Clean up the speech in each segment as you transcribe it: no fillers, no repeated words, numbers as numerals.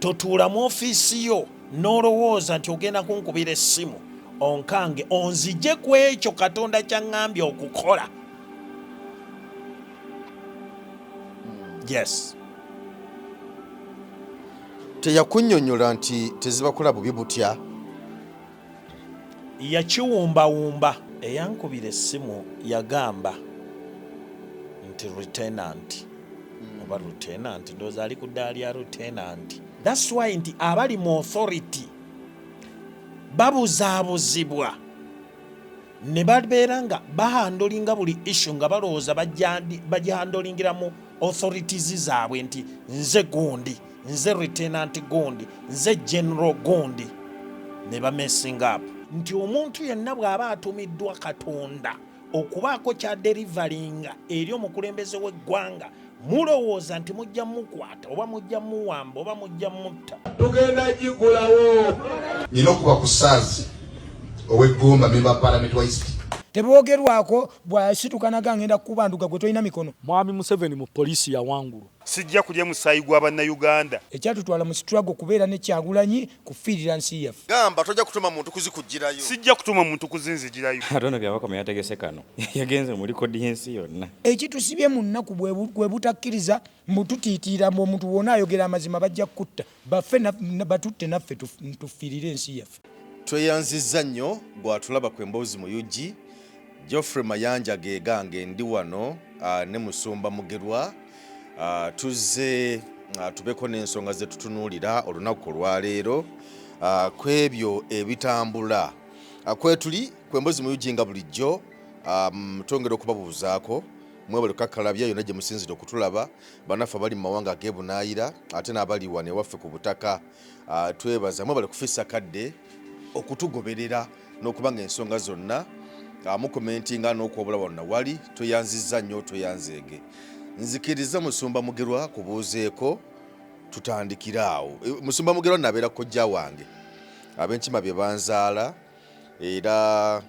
totuula mu ofiisi yo n'olowooza nti ogenda kunkubira essimu onkange onzije ku ekyo Katonda ky'aŋŋambye okukola. Yes. Teyakunnyonnyola nti tezibakola bubi butya? Yakiwumbawumba. Eyankubira essimu yagamba nti lieutenant oba lieutenant ndowooza ali ku ddaala lya lieutenant. That's why nti abali mu authority babuzaabuzibwa ne babeera nga bahandolinga buli issue nga balowooza bagihandolingira mu authorities zaabwe nti nze gundi, nze lieutenant gundi, nze general gundi, ne bamessing up. Nti omuntu yenna bw'aba atumiddwa Katonda okubaako kya derivalinga eri omukulembeze w'eggwanga, mulowooza nti mujja mukwata oba mujja muwamba oba mujja mutta. Tugenda gigulawo. Nina okuba ku saazi ow'eggomba memba Parliament wa East. Teboogerwako bw'asitukanaga ngenda kubanduka gwe tolina mikono. Mwami Museveni mu poliisi yawangulu. Sijja kulya musaayi gwa bannayuganda. Ekyatutwala mu struggle kubeera ne Kyagulanyi kufiirira nsi yaffe. Gamba tojja kutuma muntu kuzikugirayo. Sijja kutuma muntu kuzinzigirayo. Atono byabakoma yategese kano. Yagenze muri kodi y'ensi yonna. Ekitusibye mu nnaku bwe butakkiriza mututiitiira mu omuntu wonna ayogera amazima bajja kutta. Baffe batutte naffe tufiirire ensi yaffe. Tweyanzizza nnyo bw'atulaba ku emboozi mu UG. Geoffrey Mayanja gegange ndi wano ne Musumba Mugerwa tuzze tubeko n'ensonga ze tutunuulira olunaku olwaleero kwebyo ebitambula kwetuli kwembozi mu yujinga bulijjo twongera okubabuuzaako mwebale kakalabya yonna gye musinzire okutulaba banafe abali mu mawanga ag'ebunaayira ate n'abali wane waffe ku butaka twebaza mwebale kufissa kadde okutugoberera n'okuba ng'ensonga zonna mukomentinga n'okwobula wonna wali tweyanzizza nnyo tweyanzeege. Nzikiriza Musumba Mugerwa kubuuzeeko tutandikira awo. Musumba Mugerwa nabeera kojja wange ab'enkima bye banzaala era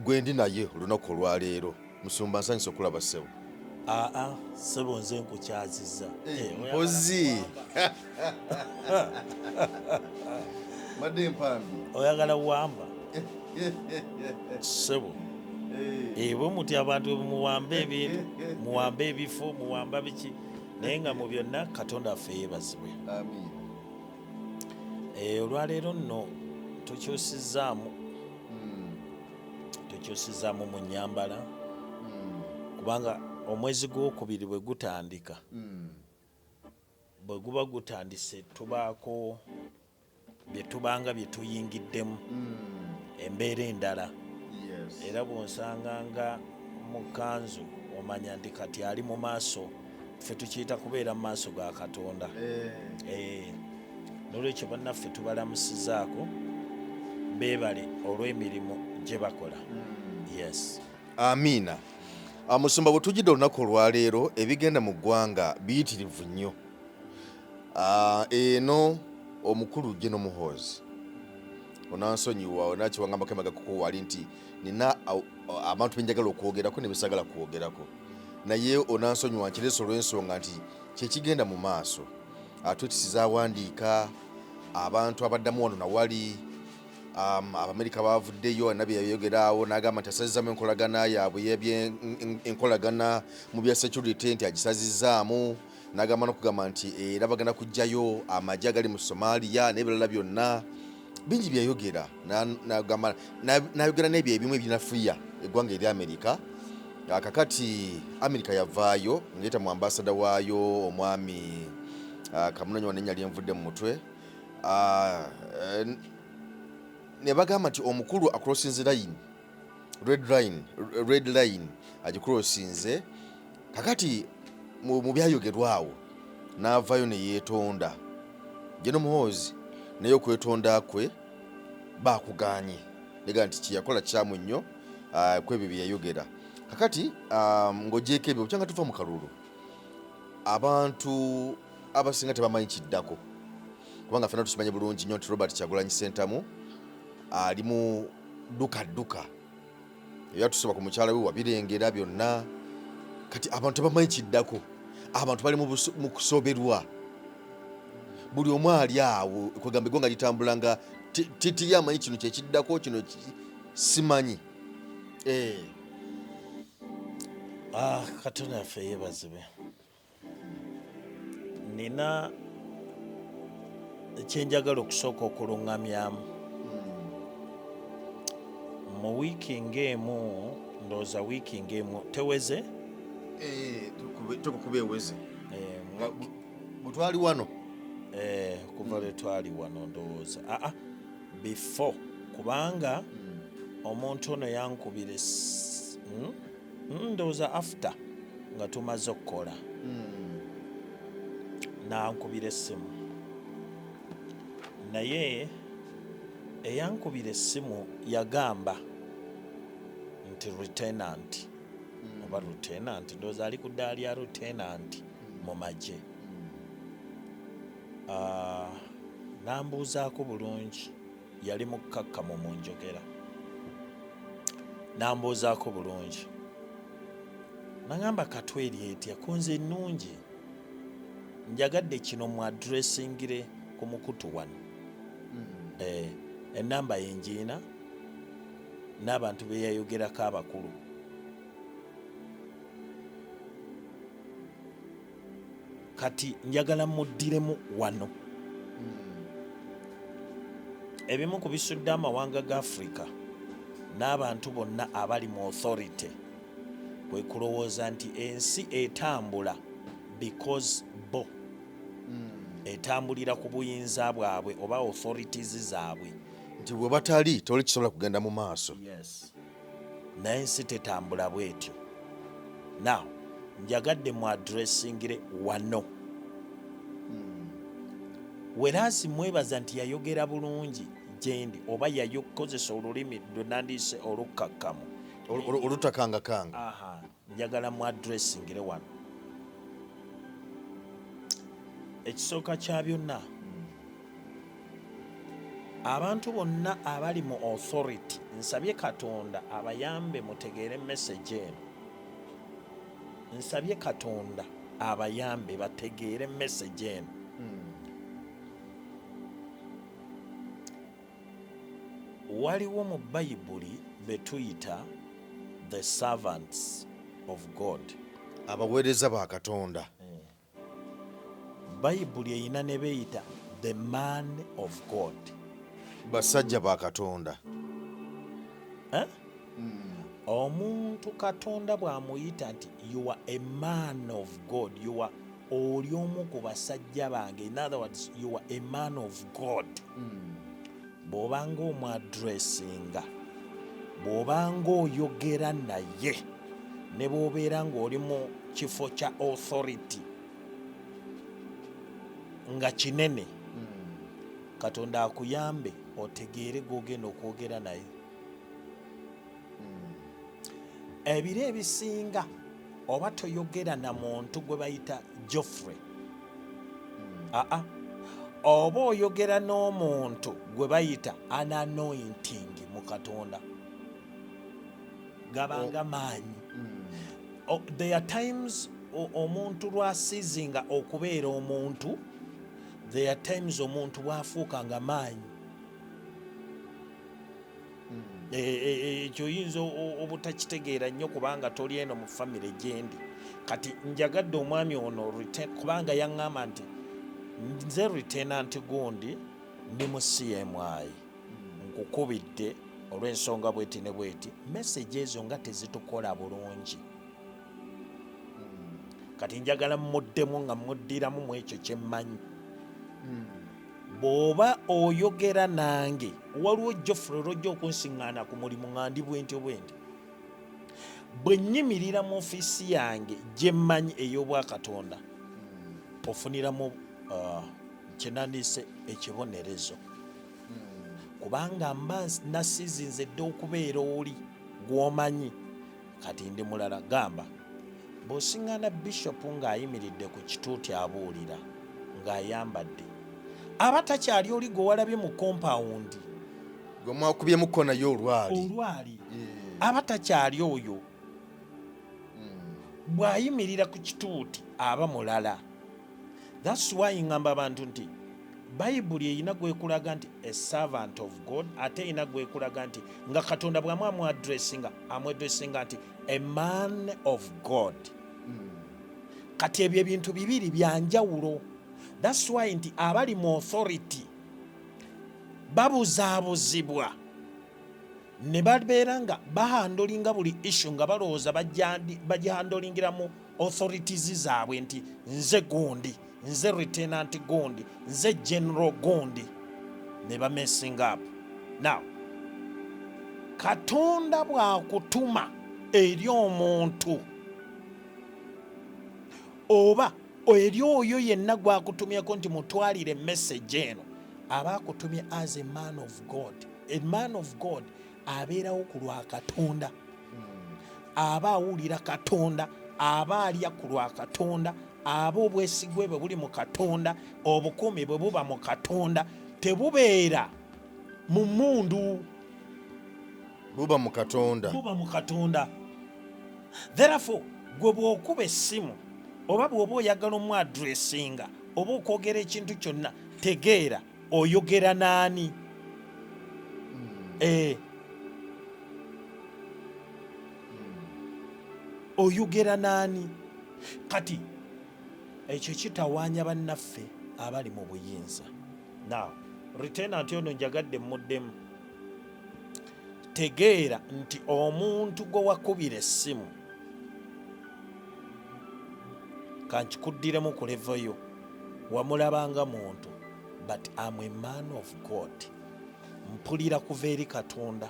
gwe ndi naye olunaku olwaleero. Musumba nsanyusa okulaba ssebo. Ssebo nze nkukyazizza. Mpozi madde mpambi oyagala wamba ssebo bwe muti abantu muwambe ebintu muwambe ebifo muwamba biki naye nga mu byonna Katonda affe yeebazibwe. Olwaleero nno tukyusizaamu mu nnyambala kubanga omwezi gw'okubiri bwe gutandika bwe guba gutandise tubaako bye tubanga bye tuyingiddemu embeera endala. Era bw'onsanganga mu kanzu omanya nti kati ali mu maaso ffe tukiyita kubeera mu maaso ga Katonda. N'olwekyo bannaffe tubalamusizaako beebale olw'emirimu gye bakola. Yes. Amiina. Musumba bwe tujjidde olunaku olwaleero ebigenda mu ggwanga biyitirivu nnyo. Eno omukulu Jeno Muhoozi onansonyiwa onakiwangambako emaga kukuwali nti nina abantu benjagala okwogerako ne besagala kwogerako naye onansonyiwa nkireso olw'ensonga nti kyekigenda mu maaso atwetisiza awandiika abantu abaddamu wano nawali Abamerika bavuddeyo nabye yayogeraawo n'agamba nti asazizaamu enkolagana yaabwe enkolagana mu bya security nti agisazizzaamu n'agamba n'okugamba nti era bagenda kuggyayo amagye agali mu Somalia n'ebirala byonna bingi byayogera n'ayogera n'ebyo ebimu ebinafuya eggwanga eri Amerika. Kakati Amerika yavaayo ngeta mu ambasada waayo omwami Kamunonyi n'ennya lyenvudde mu mutwe ne bagamba nti omukulu acrossinze line red line agicrossinze. Kakati mu byayogerwawo n'avaayo ne yeetonda Jeno Muhoozi naye okwetonda kwe bakuganye lega nti kiyakola kyamu nnyo kwebyo byeyayogera. Kakati ng'ogyeko ebyo bukyanga tuva mu kalulu abantu abasinga tebamanyi kiddako kubanga ffenna tukimanyi bulungi nnyo nti Robert Kyagulanyi Ssentamu ali mu dduka era tusaba ku mukyala we wabirengera byonna. Kati abantu tebamanyi kiddako, abantu bali mu kusoberwa. buli omu ali awo kwegamba eggwanga litambula nga titiri amanyi kino kyekiddako kino simanyi. Katonda yaffe yeebazibwe. Nina kyenjagala okusooka okuluŋŋamyamu mu wiiki ng'emu, ndowooza wiiki ng'emu teweze tukukuba eweze bwe twali wano kuva lwe twali wano ndowooza before kubanga omuntu ono yankubira ndowooza after nga tumaze okukola nankubira essimu, naye eyankubira essimu yagamba nti lieutenant oba lieutenant ndowooza ali ku ddaala lya lieutenant mu magye. Nambuuzaako bulungi, yali mukkakkamu mu njogera, nambuuzaako bulungi nagamba katweri etya kunze ennungi njagadde kino mu addressingire ku mukutu wano ennamba yenjiina n'abantu beyayogerako abakulu. Kati njagala muddiremu wano ebimu ku bisudde amawanga ga Africa n'abantu bonna abali mu authority kwe kulowooza nti ensi etambula because bo etambulira ku buyinza bwabwe oba authorities zaabwe, nti bwe batali toli kisobola kugenda mu maaso. Yes. Naye ensi tetambula bwetyo. Now njagadde mu addressingire wano weraasi mwebaza nti yayogera bulungi gyendi oba yayokozesa olulimi lwenandiise olukkakkamu olutakangakanga. Njagala mu addressingire wano. Ekisooka kya byonna abantu bonna abali mu authority nsabye Katonda abayambe mutegeere message eno. Nsabye Katonda abayambe bategeere message eno. Waliwo mu Bayibuli betuyita the servants of God, abaweereza ba Katonda. Bayibuli eyina ne beyita the man of God, basajja ba Katonda. Omuntu Katonda bw'amuyita nti you are a man of God, you are oli omu ku basajja bange, in other words you are a man of God. Bw'obanga omwadressinga, bw'obanga oyogera naye, ne bw'obeera ng'oli mu kifo kya authority nga kinene, Katonda akuyambe otegeere gw'ogenda okwogera naye. Ebiro ebisinga oba toyogera na muntu gwe bayita Geoffrey, oba oyogera n'omuntu gwe bayita an anointing mu Katonda, gabanga maanyi. There are times omuntu lwasiizinga okubeera omuntu, there are times omuntu bwafuukanga maanyi. Ekyo oyinza obutakitegeera nnyo kubanga toli eno mu famire gyendi. Kati njagadde omwami ono kubanga yaŋŋamba nti nze lieutenant gundi ndi mu CMI, nkukubidde olw'ensonga bweti ne bweti, message ezo nga tezitukola bulungi. Kati njagala muddemu nga muddiramu mu ekyo kye mmanyi. Bw'oba oyogera nange, waliwo Geoffrey lwojja okunsiŋŋaana ku mulimu nga ndi bwentyo bwenti, bwe nnyimirira mu ofiisi yange gye mmanyi ey'Obwakatonda, ofuniramu kyenandise ekibonerezo, kubanga mba nasiizinze dde okubeera oli gw'omanyi. Kati ndi mulala, gamba bw'osiŋŋaana Bishop ng'ayimiridde ku kituuti abuulira ng'ayambadde, aba takyali oli gwe walabye mu compound gwe mwakubyemukko naye olwali, aba takyali oyo. Bw'ayimirira ku kituuti aba mulala. That's why ngamba abantu nti bayibuli erina gwekulaga nti a servant of God, ate erina gwekulaga nti nga katonda bw'amu amwadressinga nti a man of God. Kati ebyo ebintu bibiri byanjawulo. That's why nti abali mu authority babuzaabuzibwa ne babeera nga bahandolinga buli issue nga balowooza bagihandolingira mu authorities zaabwe nti nze gundi, nze lieutenant gundi, nze general gundi, ne bamessing up. Now katonda bw'akutuma eri omuntu oba eri oyo yenna gwakutumyeko nti mutwalire message eno, aba akutumye as a man of God. A man of God abeerawo ku lwa katonda, aba awulira katonda, aba alya ku lwa katonda, aba obwesigwe bwe buli mu katonda, obukuumi bwe buba mu katonda, tebubeera mu mmundu, buba mu katonda. Therefore gwe bw'okuba essimu oba bw'oba oyagala omwadressinga oba okwogera ekintu kyonna, tegeera oyogera naani. Oyogera naani? Kati ekyo kitawaanya bannaffe abali mu buyinza. Now lieutenant ono njagadde muddemu, tegeera nti omuntu gwe wakubira essimu, kankikuddiremu ku level yo, wamulabanga muntu, but I'm a man of God. Mpulira kuva eri katonda.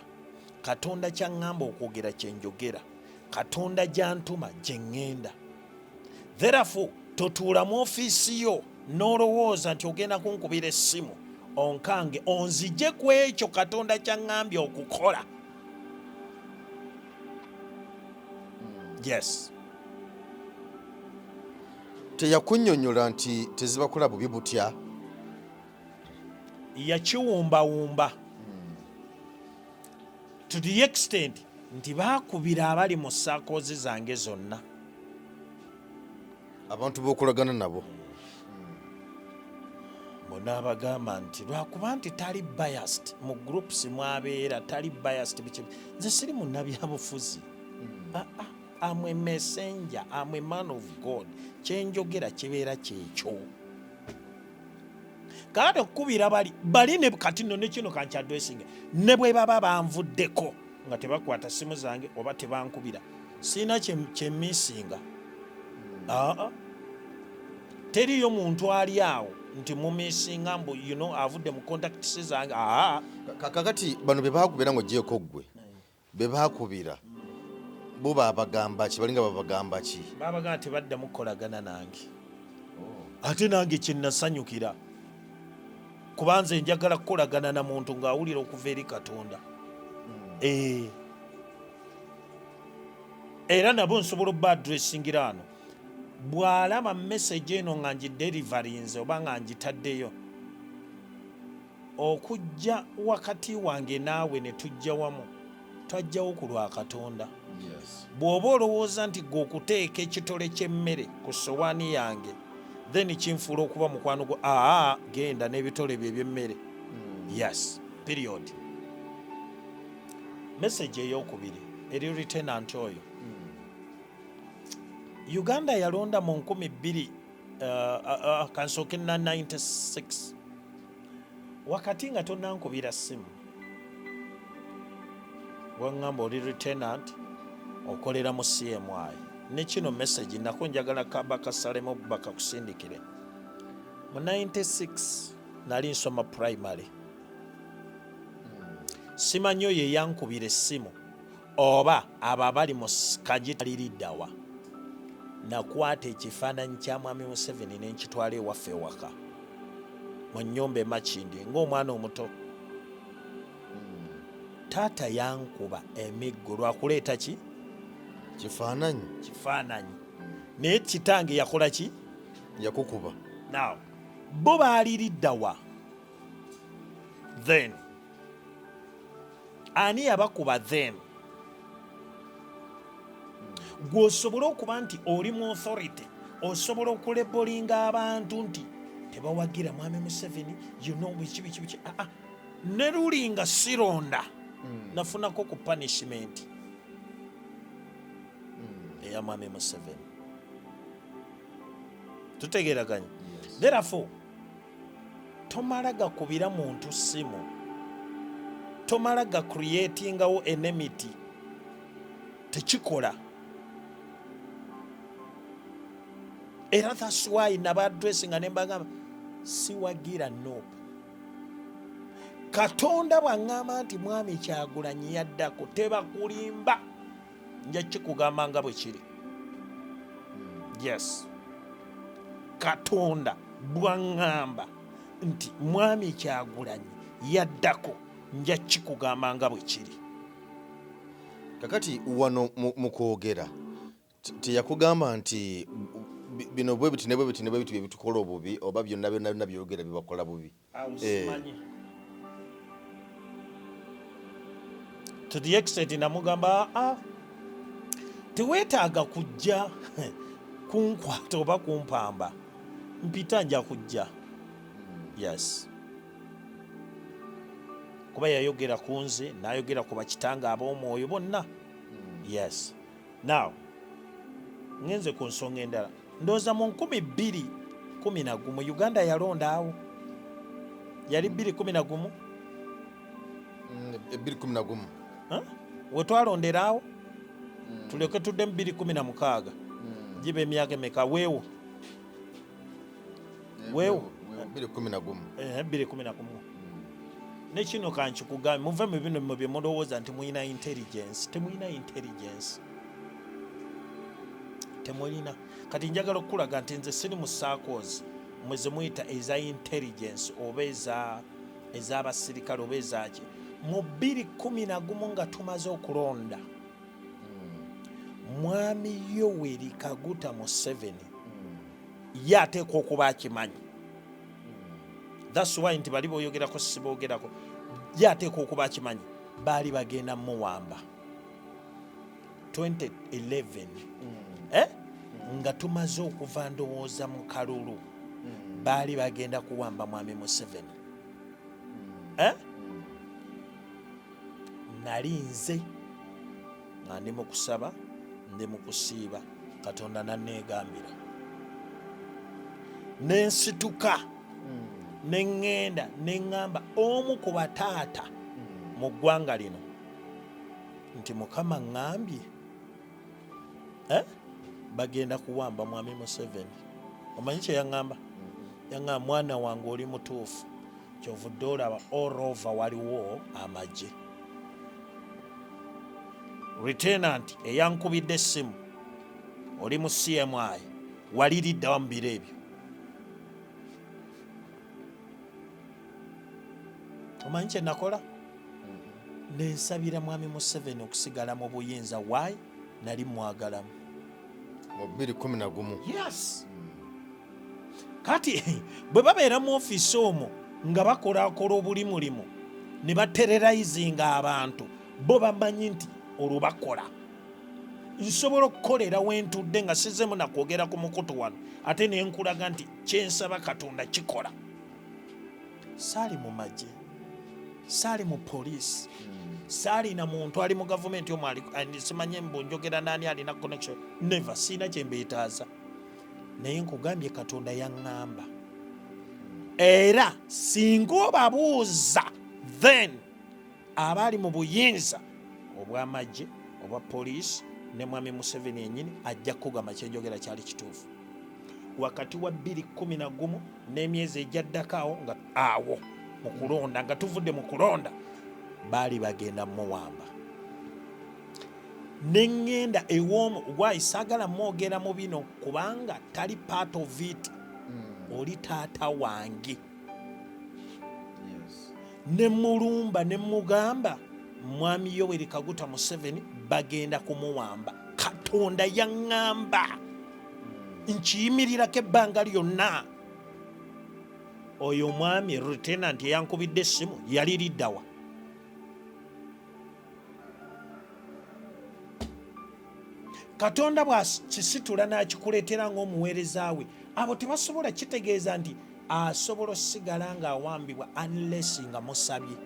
Katonda kyaŋŋamba okwogera kye njogera, katonda gy'antuma gye ŋŋenda. Therefore totuula mu ofiisi yo n'olowooza nti ogenda kunkubira essimu onkange onzije ku ekyo katonda kyaŋŋambye okukola. Yes. Teyakunnyonnyola nti tezibakola bubi butya? Yakiwumbawumba to the extent nti baakubira abali mu saakoozi zange zonna, abantu b'okulagana nabo. Bonaabagamba nti lwakuba nti tali biased mu groups mwabeera, tali biased biki. Nze siri munnabyabufuzi. I'm a messenger, I'm a man of God. Kyenjogera kibeera kyekyo. Kaate okukubira bali ne kati nno ne kino kankyadwesinga, ne bwe baba banvuddeko nga tebakwata simu zange oba tebankubira, siina kyemmisinga. Teriyo muntu ali awo nti mumisinga mbu avudde mu contacts zange. Kakati bano be baakubira ng'ogyeko ggwe, be baakubira bo babagamba ki? Balinga babagamba ki? Babagamba nti baddamu kukolagana nange. Ate nange kyennasanyukira, kuba nze njagala kukolagana na muntu ng'awulira okuva eri katonda. Era nabo nsobola obba adressingira ano, bw'alaba message eno nga ngideliverinze oba nga ngitaddeyo, okujja wakati wange naawe ne tujja wamu, twajjawo ku lwa katonda. Bw'oba olowooza nti gwe okuteeka ekitole ky'emmere ku sowaani yange, then kinfuula okuba mukwano gwo, genda n'ebitole bye eby'emmere. Yes, period. Message ey'okubiri eri lieutenant oyo. Uganda yalonda mu 2000 kansooke na 96 wakati nga tonnankubira ssimu, waŋŋamba oli lieutenant okolera mu CMI. Ne kino message nako njagala kaba kasalemu bakakusindikire. Mu 96 nali nsoma primary. Simanyi oyo eyankubira essimu oba abo abali mu kagitaliriddawa. Nakwata ekifaananyi kya mwami Museveni ne nkitwala ewaffe ewaka mu nnyumba e Makindi ng'omwana omuto. Taata yankuba emiggo lwakuleeta ki? Kifaananyi. Naye kitange yakola ki? Yakukuba. Now bo baaliriddawa. Then ani yabakuba then? Gw'osobola okuba nti oli mu authority, osobola okulebolinga abantu nti tebawagira mwami Museveni biki ne lulinga sironda nafunako ku punishment eya mwami Museveni. Tutegeeraganye. Therefore tomala gakubira muntu ssimu, tomala ga creatingawo enmity, tekikola. Era that's why naba addressing ne mbagamba siwagira nope. Katonda bw'aŋŋamba nti mwami Kyagulanyi yaddako tebakulimba, nja kikugamba nga bwe kiri. Yes, Katonda bw'aŋŋamba nti mwami Kyagulanyi yaddako nja kikugamba nga bwe kiri. Kakati wano mu kwogera teyakugamba nti bino bwe biti ne bwe biti ne bwe biti bye bitukola obubi oba byonna byonna byogera bibakola bubi? To the extent namugamba teweetaaga kujja kunkwata oba kumpamba, mpita nja kujja. Yes, kuba yayogera ku nze n'ayogera ku bakitanga ab'omwoyo bonna. Yes, now ngenze ku nsonga endala. Ndowooza mu 2011 Uganda yalonda awo, yali 2011 2011 we twalondera awo, tuleke tudde mu 2016 giba emyaka emeka? Weewo 2011 ne kino kankikugambe, muve mu bino bye mulowooza nti muyina intelligence. Temuyina intelligence, temulina. Kati njagala okulaga nti nze siri mu circles mwe ze muyita eza intelligence oba ez'abasirikale oba ezaki. Mu 2011 nga tumaze okulonda mwami Yoweri Kaguta Museveni ye ateekwa okuba akimanyi. That's why nti bali boyogerako siboogerako, ye ateekwa okuba akimanyi. Baali bagenda muwamba 2011 nga tumaze okuva ndowooza mu kalulu, baali bagenda kuwamba mwami Museveni. Nali nze nga ndi mu kusaba, ndi mu kusiiba, Katonda nanneegambira, nensituka neŋŋenda neŋŋamba omu ku bataata mu ggwanga lino nti Mukama ŋŋambye bagenda kuwamba mwami Museveni. Omanyi kye yaŋŋamba? Yaŋŋamba mwana wange oli mutuufu, kyovudde olaba all over waliwo amagye. Lieutenant eyankubidde essimu oli mu CMI, waliriddawa mu biro ebyo? Omanyi kye nakola? Nensabira mwami Museveni okusigala mu buyinza. Why? Nali mwagalamu. Mu 2011. Yes. Kati bwe babeera mu ofiisi omwo nga bakolakola obuli mulimu ne batererizinga abantu, bo bamanyi nti olwo bakola. Nsobola okukolera wentudde nga sizemu nakwogera ku mukutu wano ate ne nkulaga nti kyensaba Katonda kikola. Saali mu magye, saali mu poliisi, saali na muntu ali mu gavumenti omwo simanye mbunjogera nani alina connection. Never. Siina kye mbeetaaza. Naye nkugambye Katonda yaŋŋamba. Era singa obabuuza then abaali mu buyinza obw'amagye obwa poliisi ne mwami Museveni yennyini ajja kugamba kyenjogera kyali kituufu. Wakati wa 2011 n'emyezi egyaddako nga awo mu kulonda, nga tuvudde mu kulonda, baali bagenda muwamba. Neŋŋenda ew'omu gwayi saagala mwogera mu bino kubanga tali part of it. Oli taata wange. Ne mulumba ne mugamba mwami Yoweri Kaguta Museveni bagenda kumuwamba. Katonda yaŋŋamba nkiyimirirako ebbanga lyonna. Oyo mwami Lieutenant eyankubidde essimu yali liddawa? Katonda bw'akisitula n'akikuleetera ng'omuweereza we, abo tebasobola kitegeeza nti asobola osigala ng'awambibwa unless nga musabye.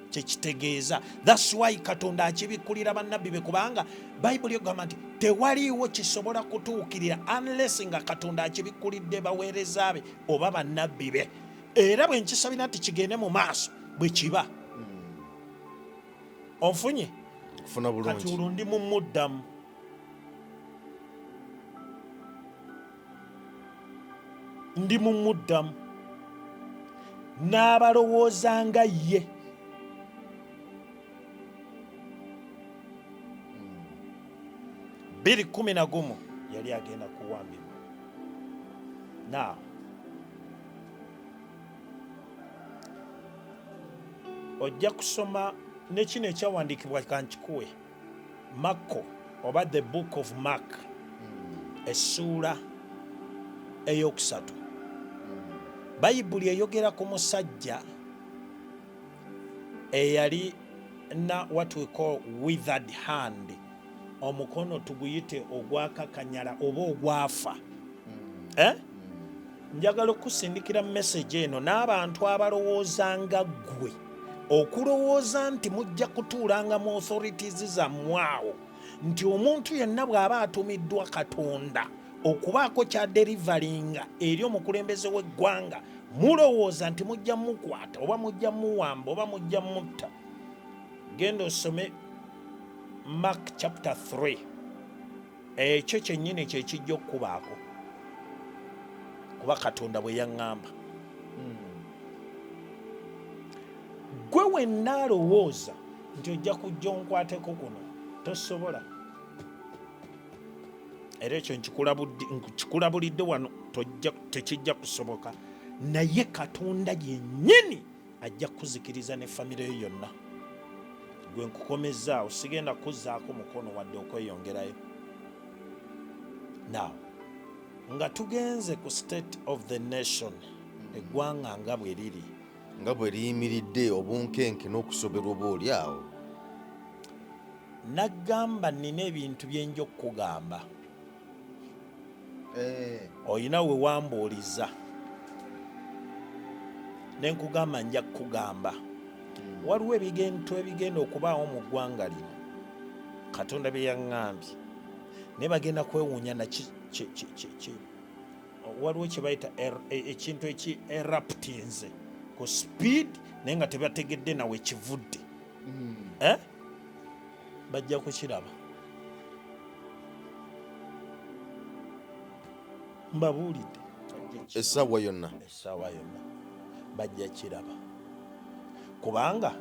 Kyekitegeeza that's why Katonda akibikkulira bannabbi be, kubanga Bayibuli egamba nti tewaliiwo kisobola kutuukirira unless nga Katonda akibikkulidde baweereza be oba bannabbi be. Era bwe nkisabira nti kigende mu maaso bwe kiba. Onfunye? Kufuna bulungi. Kati olwo ndi mumuddamu. Ndi mumuddamu. N'abalowooza nga ye. Biri 11 yali agenda kuwambibwa. Now, ojja kusoma ne kino ekyawandiikibwa kankikuwe Marko oba the book of Mark essuula eyokusatu. Bayibuli eyogera ku musajja eyali na what we call withered hand, omukono tuguyite ogwakakanyala oba ogwafa. Njagala okusindikira message eno n'abantu abalowooza nga ggwe, okulowooza nti mujja kutuulanga mu authorities zammwe awo, nti omuntu yenna bw'aba atumiddwa Katonda okubaako kya derivalinga eri omukulembeze w'eggwanga, mulowooza nti mujja mukwata oba mujja muwamba oba mujja mutta. Genda osome Mark chapter 3. Ekyo kyennyini kye kijja okubaako, kuba Katonda bwe yaŋŋamba. Gwe wenna alowooza nti ojja kujja onkwateko kuno, tosobola. Era ekyo nkikulabulidde wano, tekijja kusoboka. Naye Katonda yennyini ajja kuzikiriza ne famire yo yonna. Gwe nkukomezaawo, sigenda kuzzaako mukono wadde okweyongerayo. Now, nga tugenze ku state of the nation, eggwanga nga bwe liri, nga bwe liyimiridde obunkenke n'okusoberwa oba oli awo. Naggamba nina ebintu bye nja okukugamba. Oyina we wambuuliza ne nkugamba nja kukugamba. Waliwo ebintu ebigenda okubaawo mu ggwanga lino Katonda bye yaŋŋambye, naye bagenda kwewuunya na waliwo kye bayita ekintu eki-eruptinze ku speed naye nga tebategedde nawe kivudde. Bajja kukiraba. Mbabuulidde Essaawa yonna bajja kiraba, kubanga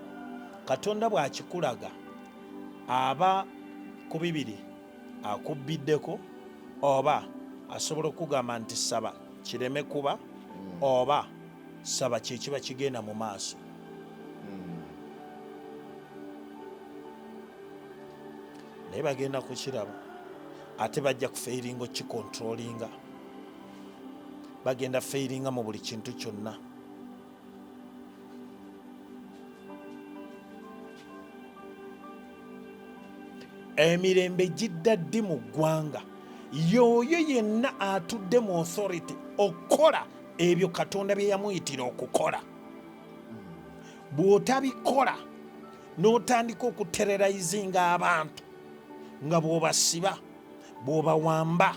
Katonda bw'akikulaga aba ku bibiri akubbiddeko, oba asobola okugamba nti saba kireme kuba, oba saba kyekiba kigenda mu maaso. Naye bagenda kukiraba, ate bajja kufeiringa okikontrolinga, bagenda feiringa mu buli kintu kyonna. Emirembe gidda ddi mu ggwanga y'oyo yenna atudde mu authority okukola ebyo Katonda bye yamuyitira okukola. Bw'otabikola n'otandika okutererayizinga abantu nga bw'obasiba, bw'obawamba,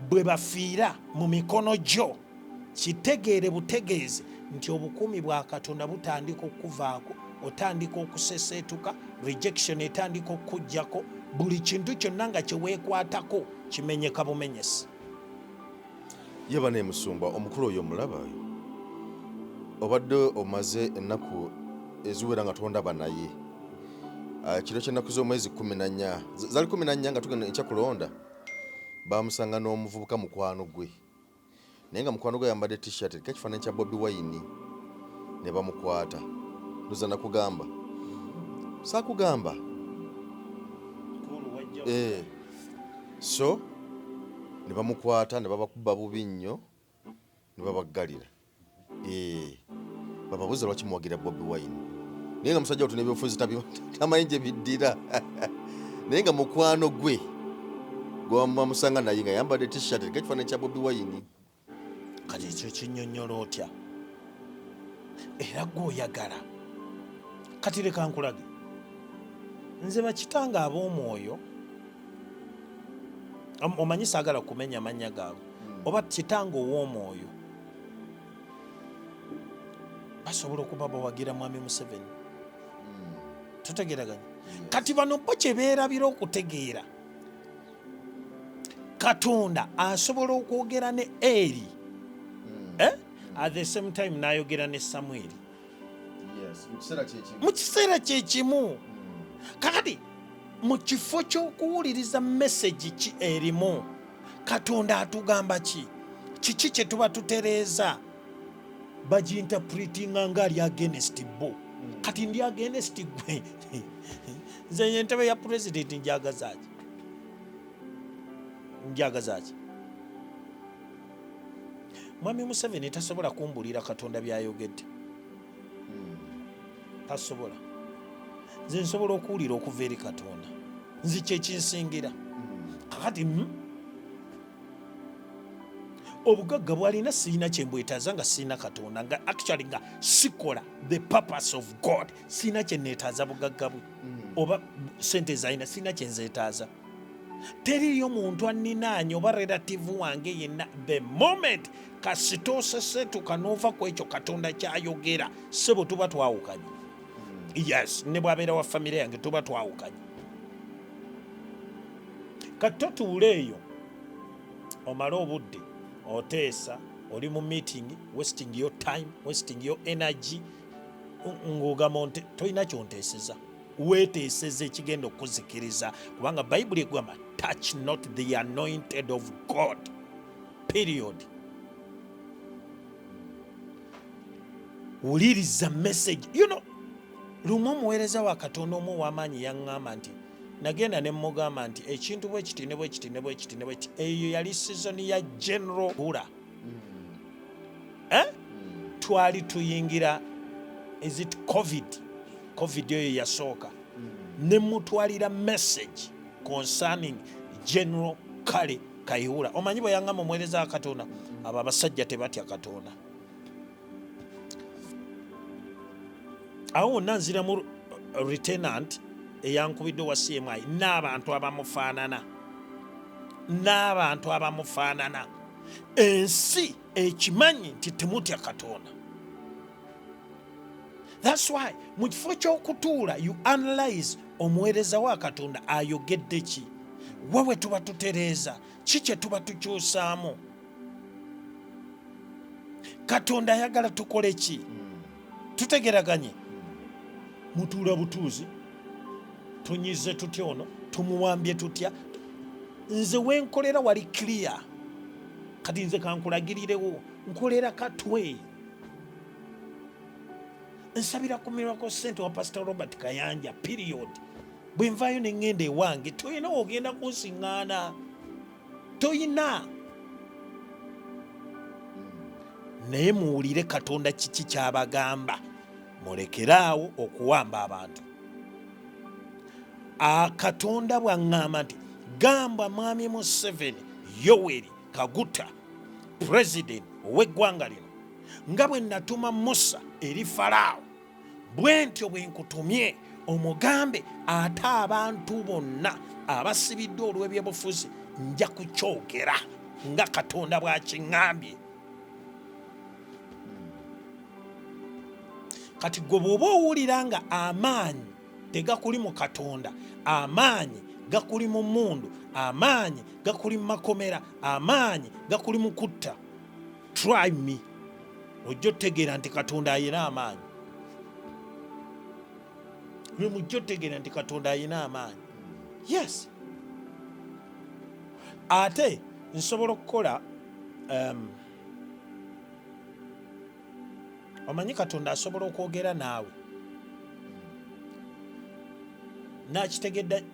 bwe bafiira mu mikono gyo, kitegeere butegeeze nti obukuumi bwa Katonda butandika okuvaako, otandika okuseseetuka, rejection etandika okujjako, buli kintu kyonna nga kyeweekwatako kimenyeka bumenyesi. Yeba n'emusumba omukulu oyo omulaba oyo, obadde omaze ennaku eziwera nga tondaba naye. Kiro ky'ennaku z'omwezi 14 zaali 14 nga tugenda ekyakulonda, bamusanga n'omuvubuka mukwano gwe, naye nga mukwano gwe yambadde t-shirt eriko ekifaananyi kya Bobi Wine, ne bamukwata. Nduza nakugamba saakugamba so ne bamukwata ne babakuba bubi nnyo ne babaggalira. Bababuuza lwaki muwagira Bobi Wine, naye nga musajja otu n'ebyobufuzi tamanyi gye biddira. Naye nga mukwano gwe gwe bamusanga naye nga yambadde t-shirt eriko ekifaananyi kya Bobi Wine. kati ekyo kinnyonnyola otya era gw'oyagala kati leka nkulage nze bakitanga ab'omwoyo omanyi saagala kumenya mannya gaabwe oba kitanga ow'omwoyo basobola okuba bawagira mwami Museveni tutegeraganya kati bano bo kye beerabira okutegeera Katonda asobola okwogera ne Eri at the same time n'ayogera ne Samweri mu kiseera kye kimu kakati mu kifo ky'okuwuliriza message ki erimu Katonda atugamba kiki kye tuba tutereeza baginterpretinga nga ali against bo kati ndi against gwe nze entebe ya president njagazaki mwami Museveni tasobola kumbulira Katonda byayogedde tasobola nze nsobola okuwulira okuva eri Katonda nzi kyekinsingira kakati obugagga bwalina siina kyembwetaaza nga siina Katonda nga actually nga sikola the purpose of God siina kyenneetaaza bugagga bwe oba sente zalina siina kyenzeetaaza teriyo muntu anninaanye oba relative wange yenna the moment kasitoosesetuka n'ova ku ekyo Katonda kyayogera sebo tuba twawukanye yes ne bwabeera wa famire yange tuba twawukanye kati totuula eyo omale obudde oteesa oli mu meeting wasting your time wasting your energy ng'ogamba nti tolina kyonteeseza weeteeseza ekigenda okuzikiriza kubanga bayibuli egamba touch not the anointed of God period wuliriza message lumu omuweereza wa Katonda omu ow'amaanyi yaŋŋamba nti nagenda ne mugamba nti ekintu bwe kiti ne bwe kiti ne bwe kiti ne bwe kiti eyo yali sizoni ya general bula twali tuyingira is it covid eyo yasooka ne mutwalira message concerning general Kale Kayihura omanyi bwe yaŋŋamba omuweereza wa Katonda abo abasajja tebatya Katonda awo wonna nziramu lieutenant eyankubidde wa CMI n'abantu abamufaanana ensi ekimanyi nti temutya Katonda. That's why mu kifo ky'okutuula you analyze omuweereza wa Katonda ayogedde ki wewe tuba tutereeza kikye tuba tukyusaamu Katonda ayagala tukole ki tutegeraganye mutuula butuuzi tunyize tutya ono tumuwambye tutya nze wenkolera wali clear kati nze kankulagirirewo nkolera katwe nsabira kumirwako ssente wa Pastor Robert Kayanja period bwe nvaayo ne ŋŋenda ewange toyina ogenda kunsiŋŋaana toyina naye muwulire Katonda kiki kyabagamba mulekeraawo okuwamba abantu Katonda bw'aŋŋamba nti gamba mwami Museveni Yoweri Kaguta president ow'eggwanga lino nga bwe natuma Musa eri Falaawo bwe ntyo bwe nkutumye omugambe ate abantu bonna abasibiddwa olw'ebyobufuzi nja kukyogera nga Katonda bw'akiŋŋambye. Kati gwe bw'oba owulira nga amaanyi tegakuli mu Katonda, amaanyi gakuli mu mmundu, amaanyi gakuli mu makomera, amaanyi gakuli mu kutta, try me ojja otegeera nti Katonda ayina amaanyi. Lwe mujja otegeera nti Katonda ayina amaanyi. Yes. Ate nsobola okukola omanyi Katonda asobola okwogera naawe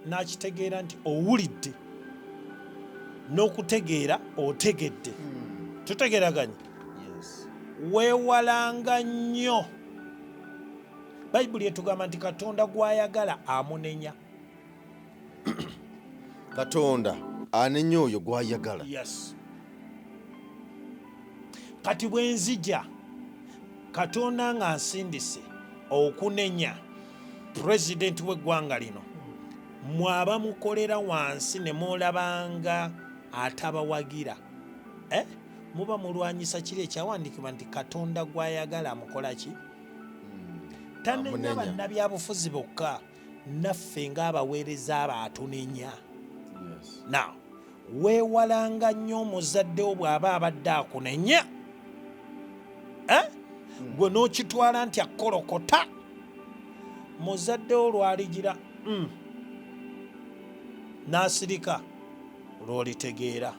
n'akitegeera nti owulidde n'okutegeera otegedde. Tutegeraganye. Yes. Weewalanga nnyo Bayibuli etugamba nti Katonda gw'ayagala amunenya. Katonda anenya oyo gw'ayagala. Yes. kati bwe nzija Katonda nga nsindise okunenya pulezidenti w'eggwanga lino mwaba mukolera wansi ne mulabanga atabawagira muba mulwanyisa kiri ekyawandiikibwa nti Katonda gw'ayagala amukola ki tanenya bannabyabufuzi bokka naffe ng'abaweereza abo atunenya now weewalanga nnyo omuzadde wo bw'aba abadde akunenya gwe n'okitwala nti akolokota muzadde wo lwaligira n'asirika lw'olitegeera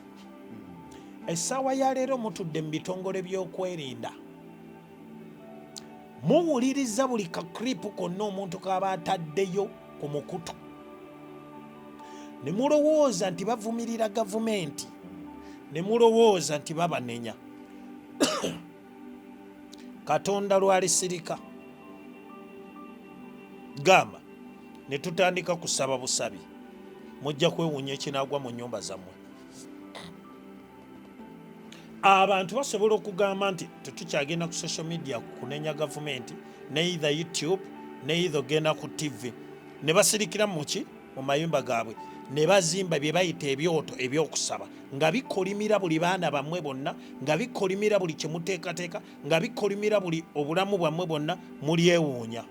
essaawa ya leero mutudde mu bitongole by'okwerinda muwuliriza buli kakiripu konna omuntu kaba ataddeyo ku mukutu ne mulowooza nti bavumirira gavumenti ne mulowooza nti babanenya Katonda lwalisirika gamba ne tutandika kusaba busabi mujja kwewuunya ekinaagwa mu nnyumba zammwe abantu basobola okugamba nti tetukyagenda ku social media kunenya gavumenti ne either YouTube ne either genda ku TV ne basirikira muki mu mayumba gaabwe ne bazimba bye bayita ebyoto ebyokusaba nga bikolimira buli baana bammwe bonna nga bikolimira buli kyemuteekateeka nga bikolimira buli obulamu bwammwe bwonna mulyewuunya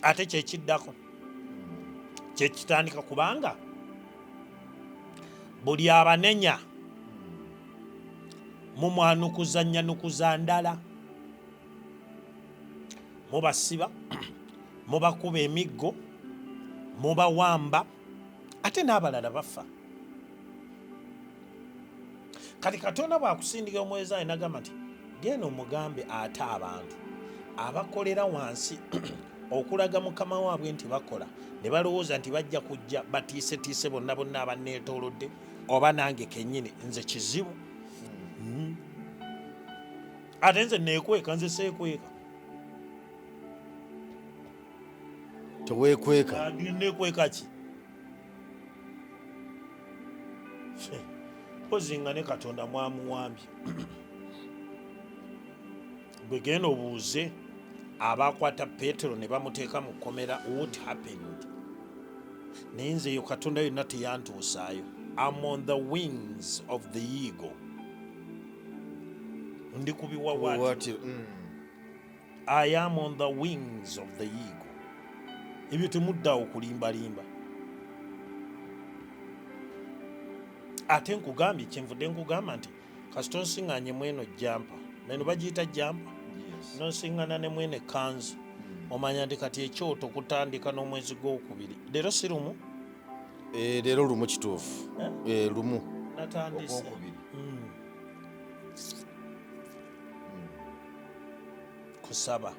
ate kyekiddako kyekitandika kubanga buli abanenya mumwanukuza nnyanukuza ndala mubasiba mubakuba emiggo mubawamba ate n'abalala bafa kati Katonda bw'akusindika omwezi ayo nagamba nti genda omugambe ate abantu abakolera wansi okulaga mukama waabwe nti bakola ne balowooza nti bajja kujja batiisetiise bonna bonna abanneetoolodde oba nange kennyini nze kizibu ate nze neekweka nze seekweka teweekweka neekweka ki pozinga ne Katonda mwamuwambye bwe genda obuuze abakwata Petero ne bamuteeka mu kkomera what happened naye nze eyo Katonda yonna teyantuusaayo I'm on the wings of the eagle ndi ku biwawaati I am on the wings of the eagle ebyo temuddawo kulimbalimba ate nkugambye kyenvudde nkugamba nti kasita onsiŋŋaanye mweno jampa neno bagiyita jampa nonsiŋŋana ne mwene kanzu omanya nti kati ekyoto kutandika n'omwezi gw'okubiri leero si lumu leero lumu kituufu lumu natandise kusaba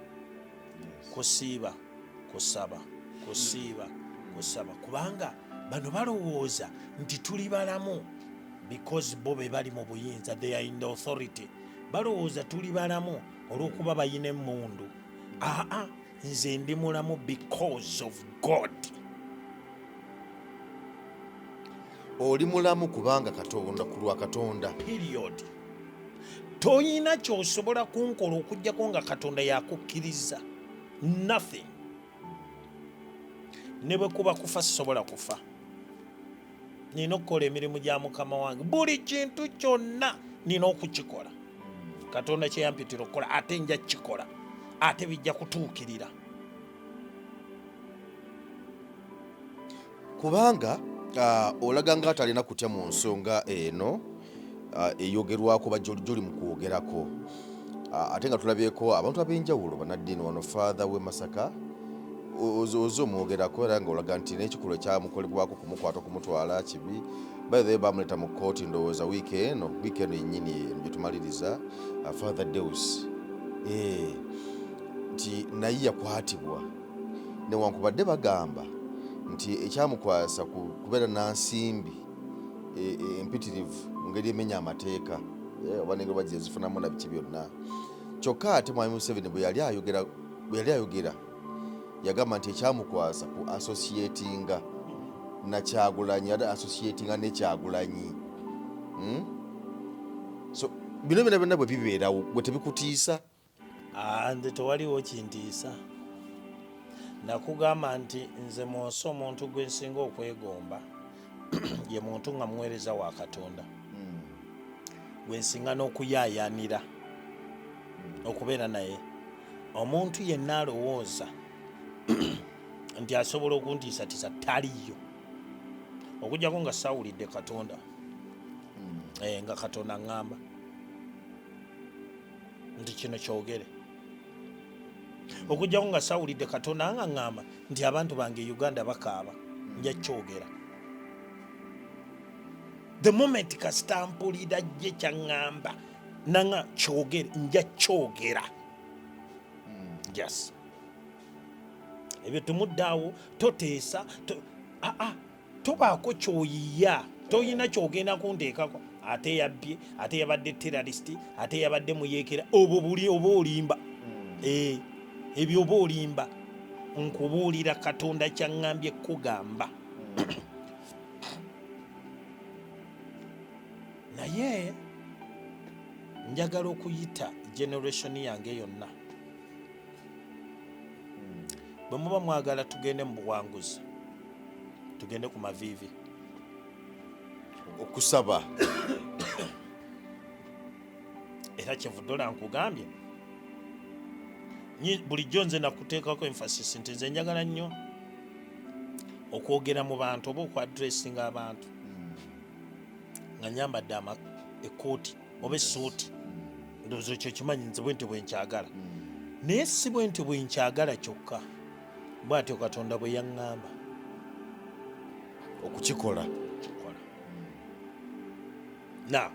kusiiba kusaba kusiiba kusaba kubanga bano balowooza nti tuli balamu because bo be bali mu buyinza they are in the authority balowooza tuli balamu olw'okuba bayina emmundu nze ndi mulamu because of God oli mulamu kubanga Katonda ku lwa Katonda period toyina kyosobola kunkola okuggyako nga Katonda yakukkiriza nothing ne bwe kuba kufa sisobola kufa nina okukola emirimu gya mukama wange buli kintu kyonna nina okukikola Katonda kyeyampitira okukola ate nja kukikola ate bijja kutuukirira kubanga olaga nga atalina kutya mu nsonga eno eyogerwako bajjolijoli mu kwogerako ate nga tulabyeko abantu ab'enjawulo banaddiini wano father we Masaka ozo omwogerako era nga olaga nti n'ekikulu ekyamukolebwako kumukwata okumutwala kibi by the way bamuleta mu kooti ndowooza wiiki eno yennyini gyetumaliriza father Deus nti naye yakwatibwa newankubadde bagamba nti ekyamukwasa kubeera nansimbi empitirivu mu ngeri emenya amateeka oba nengeri bajja zifunamu na biki byonna kyokka ate mwami Museveni bwe yali ayogera yagamba nti ekyamukwasa ku associatinga na Kyagulanyi ate associatinga ne Kyagulanyi bino byonna bwe bibeerawo gwe tebikutiisa? Nze tewaliwo kintiisa. Nakugamba nti nze Monsi omuntu gwe nsinga okwegomba ye muntu nga muweereza wa Katonda gwe nsinga n'okuyaayaanira okubeera naye. Omuntu yenna alowooza nti asobola okuntiisatiisa taliyo okujjako nga saawulidde Katonda nga Katonda aŋŋamba nti kino kyogere, okujjako nga saawulidde Katonda nga aŋŋamba nti abantu bange Uganda bakaaba, nja kyogera. The moment kasita mpulira jje kyaŋŋamba nanga kyogere, nja kyogera. Yes. Ebyo tumuddaawo toteesa tobaako kyoyiya, toyina kyogenda kunteekako. Ate yabbye, ate yabadde terrorisiti, ate yabadde muyeekera. Obwo buli oba olimba. Ebyo oba olimba. Nkubuulira Katonda kyaŋŋambye kugamba. Naye njagala okuyita generation yange yonna. Bwe muba mwagala tugende mu buwanguzi, tugende ku maviivi okusaba. Era kyevudola nkugambye bulijjo nze nakuteekako emphasis nti nze njagala nnyo okwogera mu bantu oba okwadressinga abantu nga nyambadde ekooti oba essuuti. Ndowooza ekyo kimanyi nze bwe nti bwenkyagala. Naye si bwe nti bwenkyagala kyokka, bw'atyo Katonda bwe yaŋŋamba okukikola. Now,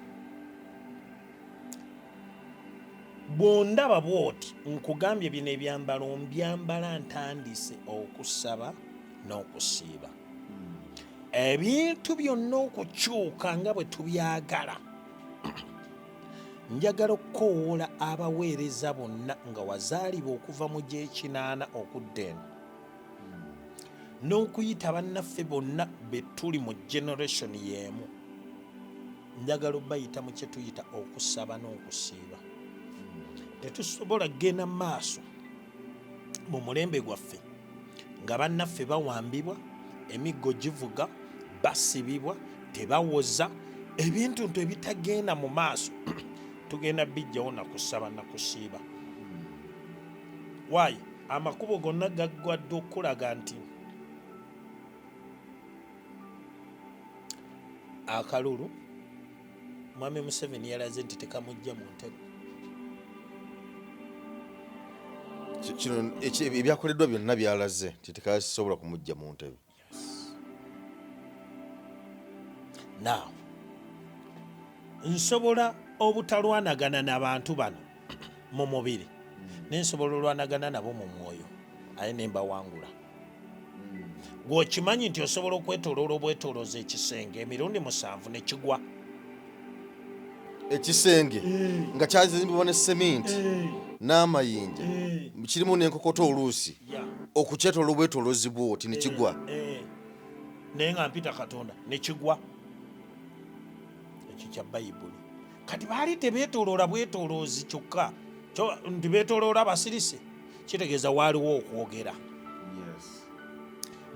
bw'ondaba bw'oti nkugambye bino ebyambalo mbyambala ntandise okusaba n'okusiiba. Ebintu byonna okukyuka nga bwe tubyagala. Njagala okukoowoola abaweereza bonna nga wazaalibwa okuva mu gy'ekinaana okudda eno, n'okuyita bannaffe bonna be tuli mu generation y'emu. Njagala obayita mu kye tuyita okusaba n'okusiiba. Tetusobola kgenda mu maaso mu mulembe gwaffe nga bannaffe bawambibwa, emiggo givuga, basibibwa, tebawoza, ebintu ebitagenda mu maaso tugenda bijjawo na kusaba na kusiiba. Waayi amakubo gonna gaggwadde okulaga nti akalulu Mwami Museveni yalaze nti tekamujja mu ntebe. Kino ebyakoleddwa byonna byalaze nti tekasobola kumujja mu ntebe. Now, nsobola obutalwanagana n'abantu bano mu mubiri, nensobola olwanagana nabo mu mwoyo, aye ne mbawangula. Gw'okimanyi nti osobola okwetoloola obwetolooza ekisenge emirundi 7 ne kigwa. Ekisenge nga kyazimbibwa ne seminti n'amayinja kirimu n'enkokoto oluusi okukyetoloola obwetoloozi bw'oti ne kigwa. Naye nga mpita Katonda ne kigwa. Ekyo kya Bayibuli. Kati baali tebeetoloola bwetoloozi kyokka nti beetoloola abasirise, kitegeeza waaliwo okwogera.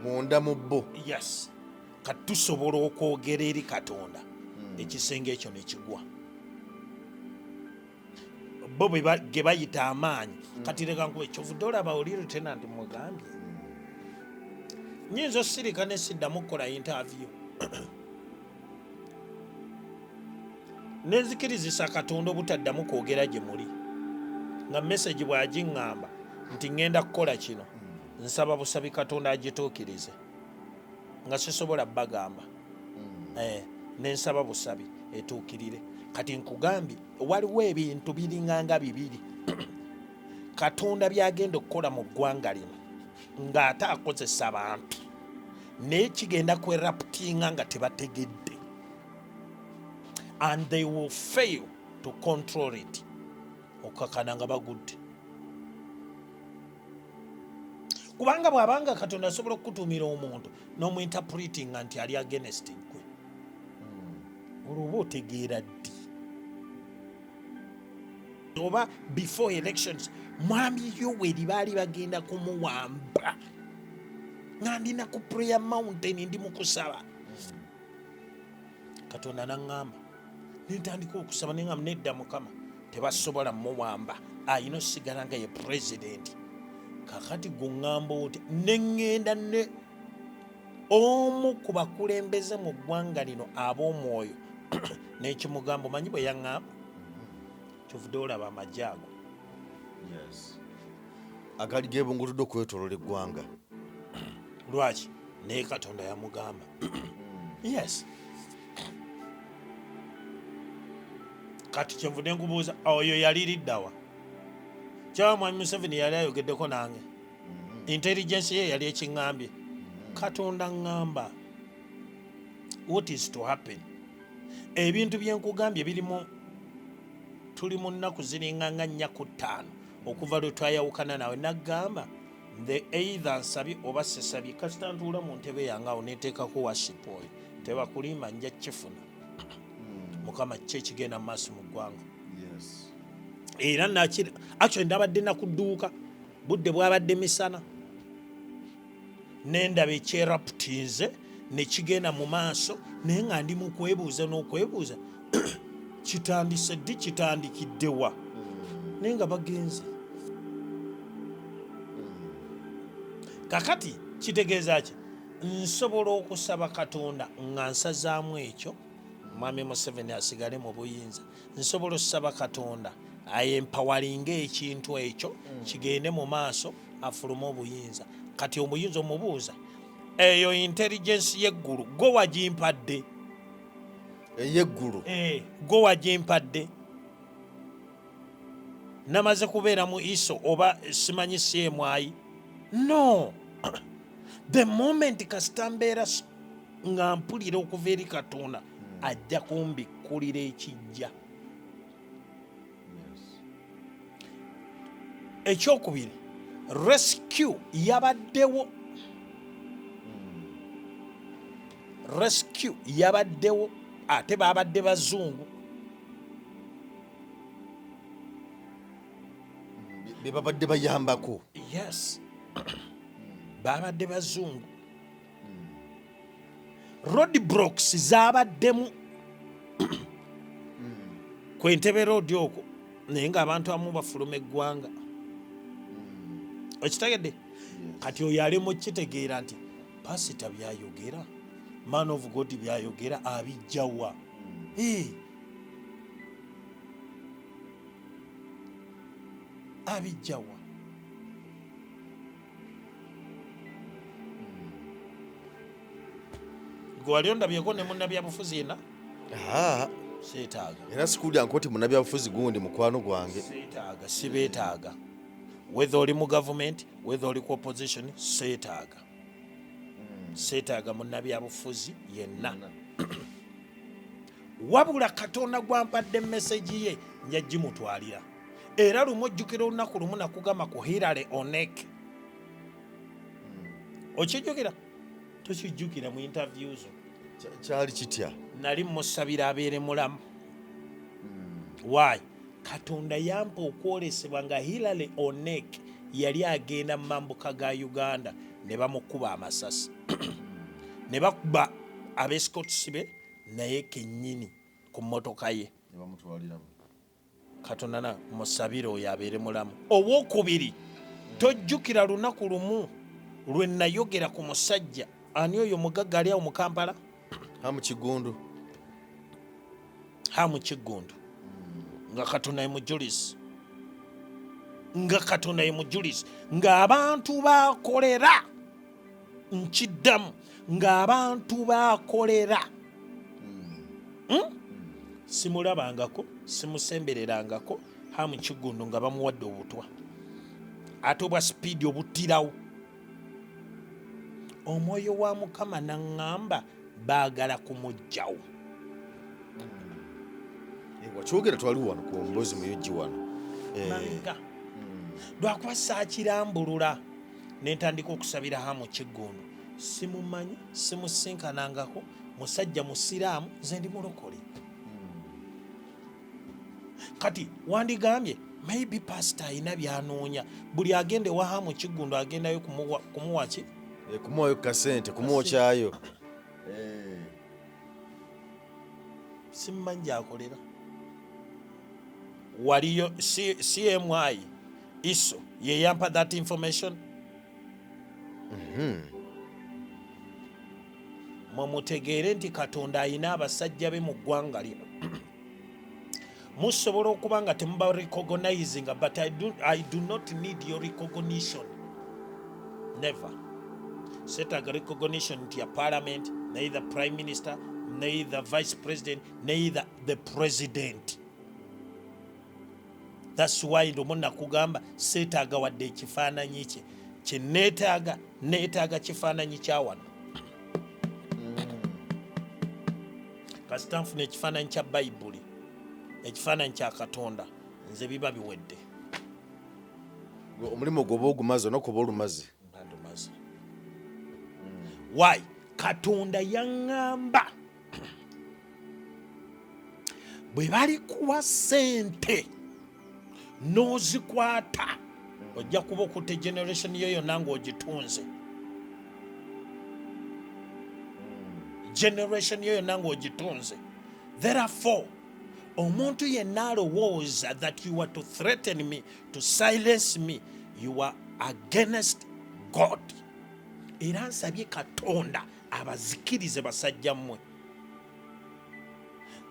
Munda mu bo. Yes. Kati tusobola okwogera eri Katonda. Ekisenge ekyo ne kigwa. Bo ge bayita amaanyi. Kati leka nkuwe kyovudde olaba oli lieutenant mugambye. Nyinza osirika ne siddamu kukola interview. Nenzikirizisa Katonda obutaddamu kwogera gye muli. Nga message bw'agiŋŋamba nti ŋŋenda kukola kino, nsaba busabi Katonda agituukirize. Nga sisobola bagamba. Nensaba busabi etuukirire. Kati nkugambye waliwo ebintu biringanga bibiri Katonda byagenda okukola mu ggwanga lino ng'ate akozesa abantu, naye kigenda kweraputinga nga tebategedde, and they will fail to control it. Okakana nga bagudde. Kubanga bw'abanga Katonda asobola okukutuumira omuntu n'omuinterpretinga nti ali against gwe, olwo oba otegeera ddi. oba before elections mwami Yoweri baali bagenda kumuwamba nga ndina ku prayer mountain ndi mukusaba Katonda naŋŋamba nentandika okusaba neŋŋamba nedda Mukama tebasobola muwamba ayina osigala nga ye president kakati guŋŋamba oti neŋŋenda ne omu ku bakulembeze mu ggwanga lino ab'omwoyo n'ekimugamba omanyi bwe yaŋŋamba kyovudde olaba amagye ago agali geebunguludde okwetolola eggwanga lwaki naye Katonda yamugamba yes kati kyenvudde nkubuuza oyo yali liddawa kyaba mwami Museveni yali ayogeddeko nange intelligence ye yali ekiŋŋambye Katonda ŋŋamba what is to happen ebintu byenkugambye birimu tuli mu nnaku ziringa nga 4 ku 5 okuva lwe twayawukana nawe naggamba the either nsabye oba sesabye kasita ntuula mu ntebe yange awo neteekako worship oyo tebakulimba nja kifuna Mukama kye kigenda mu maaso mu ggwanga era nakiri actually ndabadde nakudduuka budde bwabadde misana nendaba ekyeraputinze nekigenda mu maaso naye nga ndi mu kwebuuza n'okwebuuza kitandise ddi kitandikiddewa naye nga bagenze kakati kitegeeza ki nsobola okusaba Katonda nga nsazaamu ekyo mwami Museveni asigale mu buyinza nsobola okusaba Katonda ayempawalinga ekintu ekyo kigende mu maaso afulume obuyinza kati omuyinza omubuuza eyo intelligence yeggulu gwe wagimpadde eyeggulu gwe wagimpadde namaze kubeera mu iso oba simanyi siemwayi no the moment kasita mbeera nga mpulira okuva eri Katonda ajja kumbikkulira ekijja ekyokubiri rescue yabaddewo ate babadde bazungu be babadde bayambako yes babadde bazungu road blocks zabaddemu kwentebe road okwo naye ng'abantu abamu bafuluma eggwanga okitegedde kati oyo alimu kitegeera nti pasita byayogera man of God byayogera abijjawa abijjawa gwe wali ondabyeko ne munnabyabufuzi yena seetaaga era sikuulya nkoti munnabyabufuzi gundi mukwano gwange seetaaga sibeetaaga whether oli mu gavumenti whether oli ku opposition seetaaga munnabyabufuzi yenna wabula Katonda gwampadde message ye nja gimutwalira era lumu ojjukira olunaku lumu nakugamba ku Hillary Onek okijjukira tokijjukira mu interviews kyali kitya nali musabira abeere mulamu why Katonda yampa okwolesebwa nga Hillary Onek yali agenda mu mambuka ga Uganda ne bamukuba amasasi ne bakuba ab'escots be naye kennyini ku mmotoka ye Katonda na musabire oyo abeere mulamu owokubiri tojjukira lunaku lumu lwe nayogera ku musajja ani oyo mugagga ali awo mu Kampala Hamu Kigundu nga Katonda ye mujulisi ng'abantu bakolera nkiddamu ng'abantu bakolera simulabangako simusembererangako Hamu Kigundu nga bamuwadde obutwa ate obwa sipiidi obuttirawo omwoyo wa Mukama naŋŋamba baagala kumugjawo wakyogera twali wano ku mbozi muyujji wano manga lwakuba saakirambulula nentandika okusabira Hamu Kigundu simumanyi simusinkanangako musajja musiraamu nze ndi mulokole kati wandigambye maybe pastor ayina byanoonya buli agende waha mu kiggundu agendayo kumuwa ki kumuwayo kasente kumwokyayo simmanyi akolera waliyo CMI iso yeyampa that information mumutegeere nti katonda ayina abasajja be mu ggwanga lino musobola okuba nga temuba recognizing but I do not need your recognition never setaga recognition nti ya parliament neither prime minister neither vice president neither the president. That's why ndo muna kugamba setaga wadde ekifaananyi kye kye neetaaga kifaananyi kya wano kasita nfuna ekifaananyi kya bayibuli ekifaananyi kya katonda nze biba biwedde omulimu gwoba ogumaze onokuba olumaze bandumaze why katonda yaŋŋamba bwe balikuwa sente n'ozikwata ojja kuba okutte generation yo yonna ng'ogitunze generation yo yonna ng'ogitunze. Therefore omuntu yenna alowooza that you are to threaten me, to silence me, you are against God. Era nsabye katonda abazikirize basajja mmwe.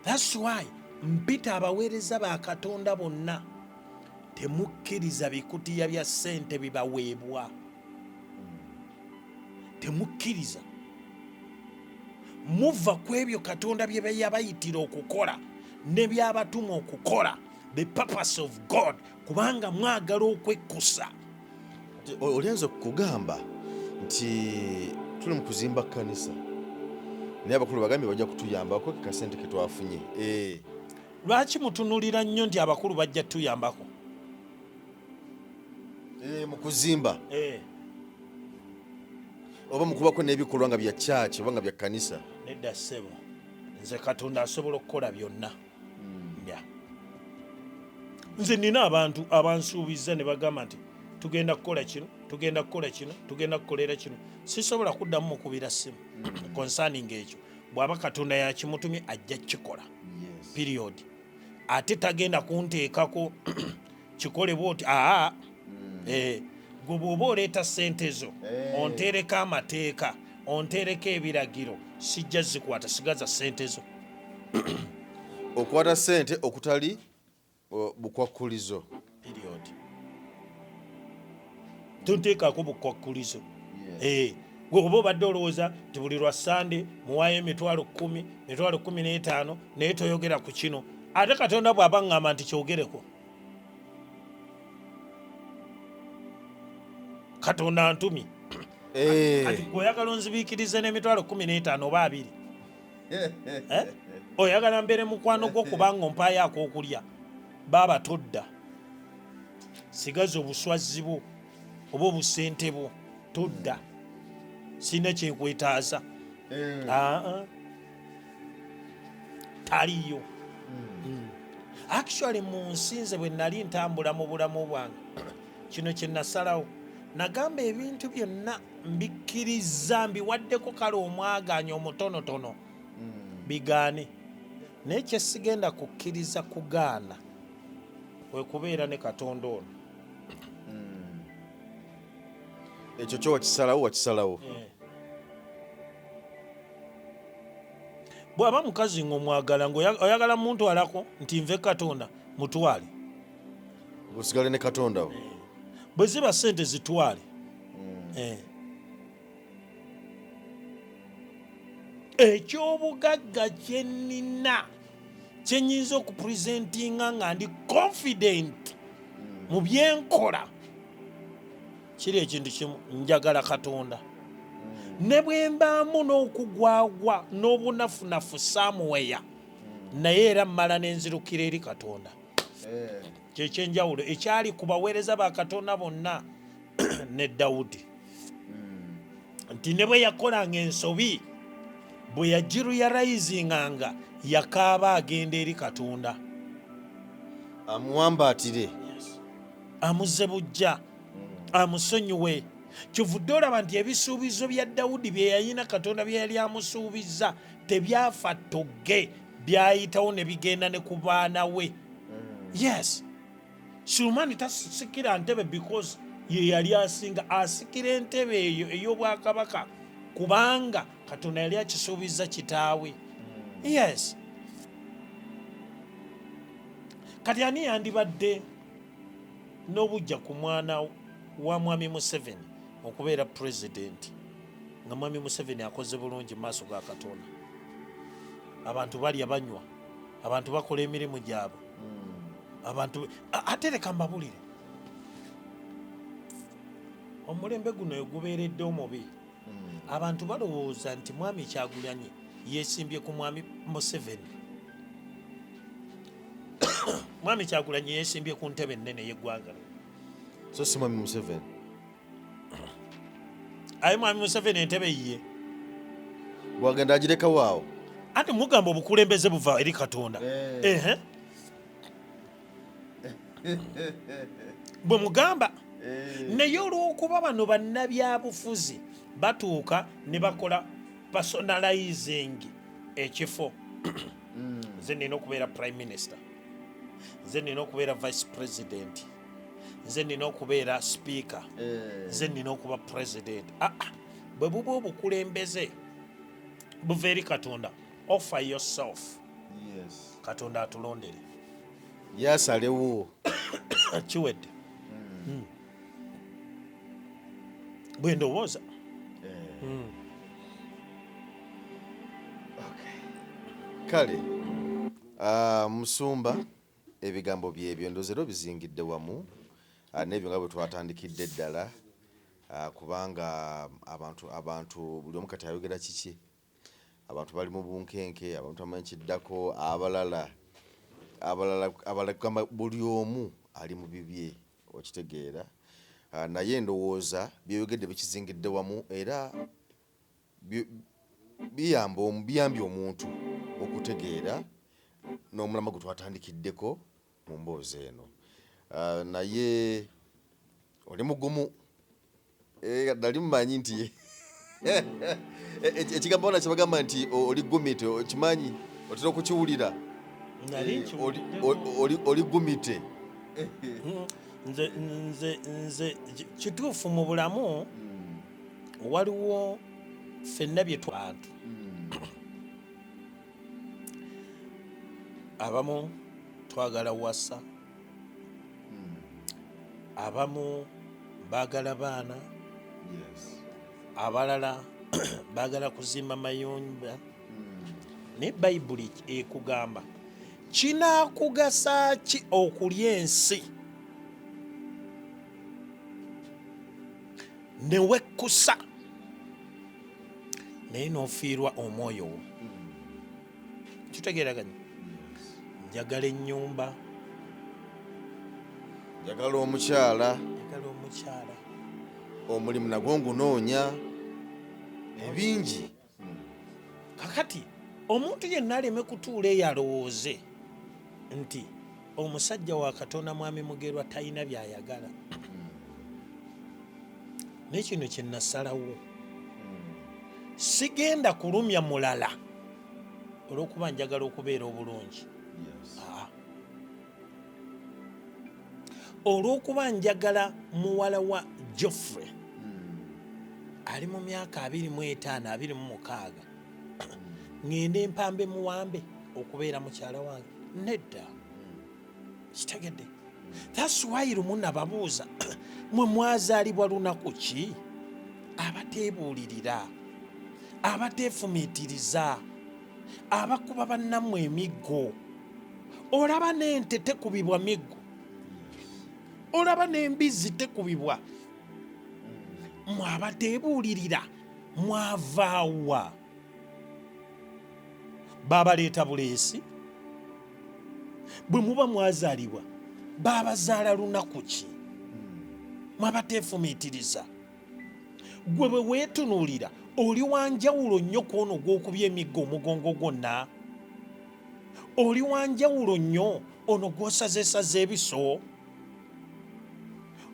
That's why mpita abaweereza ba katonda bonna temukkiriza bikutiya bya ssente bibaweebwa. Temukkiriza. Muva ku ebyo katonda bye yabayitira okukola ne byabatuma okukola, the purpose of God, kubanga mwagala okwekkusa. Olianza okugamba nti tuli mu kuzimba kkanisa naye abakulu bagambye bajja kutuyambako kasente ke twafunye. Lwaki mutunulira nnyo nti abakulu bajja tuyambako? Mu kuzimba oba mukubako n'ebikolwa nga bya church oba nga bya kkanisa. Nedda ssebo, nze katonda asobola okukola byonna. Nze nina abantu abansuubiza ne bagamba nti tugenda kukola kino, tugenda kukola kino, tugenda kukolera kino. Sisobola kuddamu mukubira ssimu concerning ekyo. Bw'aba katonda yakimutumye ajja kikola. Period. Ate tagenda kunteekako kikole bwoti. Gwe bw'oba oleeta ssente zo ontereko amateeka ontereko ebiragiro sijja zikwata, sigaza ssente zo. Okwata ssente okutali bukwakkulizo. Period. Tonteekako bukwakkulizo. Gwe oba obadde olowooza nti buli lwa Sande muwaayo emitwalo 10, emitwalo 15 naye toyogera ku kino. Ate katonda bw'aba ngamba nti kyogereko. Katonda ntumi. Kati oyagala onzibiikirize n'emitwalo 15 oba 2. Oyagala mbeere mukwano gwo kubanga ompaayo ak'okulya. Baaba todda. Sigaza obuswazi bwo oba obusente bwo. Todda. Sina kyenkwetaaza. Taliyo. Actually mu nsi nze bwe nali ntambula mu bulamu bwange kino kye nasalawo nagamba ebintu byonna mbikkiriza mbiwaddeko kale omwaganya omutonotono bigaane naye kyesigenda kukkiriza kugaana kwe kubeera ne katonda ono. Ekyo kyo wakisalawo. Bw'aba mukazi ng'omwagala ng'oyagala muntu alako nti nve katonda mutwale. Osigale ne katonda wo. Bwe ziba ssente zitwale. Ekyobugagga kye nnina kye nnyinza okupresentinga nga ndi confident mu byenkola kiri ekintu kimu, njagala katonda. Ne bwe mbaamu n'okugwagwa n'obunafunafu somewhere naye era mmala n'enzirukira eri katonda. Kyekyenjawulo ekyali ku baweereza ba katonda bonna ne Dawudi nti ne bwe yakolanga ensobi bwe yagiruyalizinganga yakaaba agenda eri katonda amuwambaatire. amuzze bujja amusonyiwe. Kivudde olaba nti ebisuubizo bya Dawudi bye yayina Katonda bye yali amusuubiza tebyafa togge, byayitawo ne bigenda ne ku baana we. Yes, Sulumani tasikira ntebe because ye yali asikira entebe eyo ey'obwakabaka kubanga Katonda yali akisuubiza kitaawe. Yes, kati ani yandibadde n'obujja ku mwana wa Mwami Museveni okubeera pulezidenti nga Mwami Museveni akoze bulungi mu maaso ga Katonda? Abantu balya banywa, abantu bakola emirimu gyabwe, abantu ate leka mbabulire, omulembe guno gubeeredde omubi. Abantu balowooza nti Mwami Kyagulanyi yeesimbye ku Mwami Museveni. Mwami Kyagulanyi yeesimbye ku ntebe ennene y'eggwanga. So si Mwami Museveni. Aye Mwami Museveni entebe yiye. Bwagenda agireka waawo. Ate mugamba obukulembeze buva eri Katonda. Bwe mugamba naye olw'okuba bano bannabyabufuzi batuuka ne bakola personalizing ekifo. Nze nina okubeera prime minister, nze nina okubeera vice president, nze nina okubeera speaker, nze nina okuba president. Bwe buba obukulembeze buva eri Katonda, offer yourself. Yes. Katonda atulondere Yasalewo. kiwedde. Bwe ndowooza Kale Musumba ebigambo byebyo ndozero bizingidde wamu n'ebyo nga bwe twatandikidde eddala kubanga abantu buli omu kati ayogera kiki, abantu bali mu bunkenke, abantu bamanyi kiddako, abalala buli omu ali mu bibye, okitegeera. Naye ndowooza byeyogedde bikizingidde wamu era biyambye omuntu okutegeera n'omulamwa gwe twatandikiddeko mu mboozi eno. Naye oli mugumu, nali mumanyi nti ekigambo na kyebagamba nti oli gumite, okimanyi otera okukiwulira, oli gumite. Nze kituufu mu bulamu waliwo ffenna bye twantu. Abamu twagala wasa, abamu baagala baana, abalala baagala kuzimba mayumba. Ne Bayibuli ekugamba kinaakugasa ki okulya ensi ne wekkusa naye n'ofiirwa omwoyo wo? Kitegeeraganya. Njagala ennyumba, njagala omukyala, omulimu nagwo ngunoonya, ebingi. Kakati omuntu yenna aleme kutuula eyo alowooze nti omusajja wa Katonda Mwami Mugerwa talina by'ayagala. N'ekino kye nasalawo, sigenda kulumya mulala olw'okuba njagala okubeera obulungi. Olw'okuba njagala muwala wa Geoffrey ali mu myaka 25 26 ngende empambe muwambe okubeera mukyala wange, nedda. Kitegedde. That's why lumu nababuuza mwe mwazaalibwa lunaku ki? Abateebuulirira, abateefumiitiriza, abakuba bannammwe emiggo. Olaba n'ente tekubibwa miggo, olaba n'embizzi tekubibwa. Mwe abateebuulirira mwavaawa? Babaleeta buleesi? Bwe muba mwazaalibwa babazaala lunaku ki? Mwabateefumiitiriza. Gwe bwe weetunuulira oli wanjawulo nnyo ku ono gw'okubya emiggo omugongo gwonna. Oli wanjawulo nnyo ono gw'osazeesaze ebiso.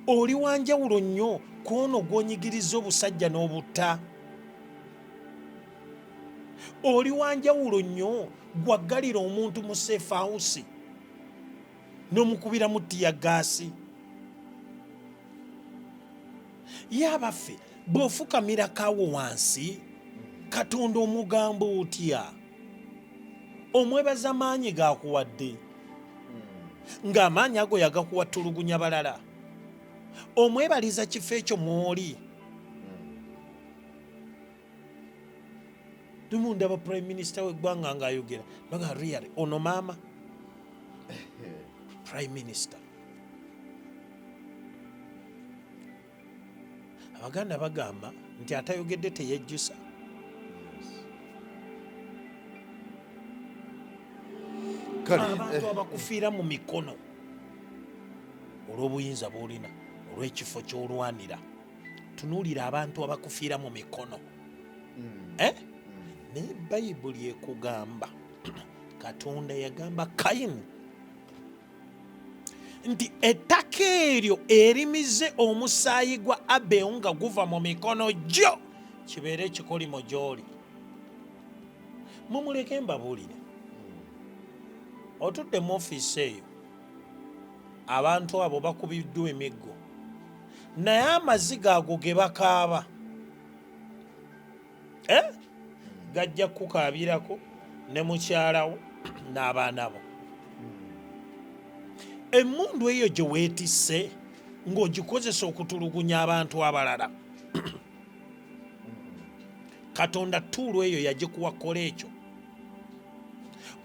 oli wanjawulo nnyo kwono gw'onyigiriza obusajja n'obutta. Oli wanjawulo nnyo gwaggalira omuntu mu safe house n'omukubira mu tiyagaasi. Yabaffe bw'ofukamira kaawo wansi Katonda omugamba otya? Omwebaza amaanyi g'akuwadde ng'amaanyi ago yagakuwattulugunya balala. Omwebaliza kifo ekyo mw'oli. Tumundaba prime minister w'eggwanga ng'ayogera baga really ono maama prime minister. Abaganda bagamba nti atayogedde teyejjusa. Abantu abakufiira mu mikono olw'obuyinza bw'olina olw'ekifo ky'olwanira. Tunuulira abantu abakufiira mu mikono. Naye Bayibuli ekugamba Katonda yagamba Kayini nti ettaka eryo erimize omusaayi gwa Abel nga guva mu mikono gyo kibeere ekikolimo gy'oli. Mumuleke mbabuulire, otudde mu ofiisi eyo abantu abo bakubiddwa emiggo naye amaziga ago ge bakaaba gajja kukaabirako ne mukyalawo n'abaana bo. Emmundu eyo gye weetisse ng'ogikozesa okutulugunya abantu abalala. Katonda tuulu eyo yagikuwa kola ekyo.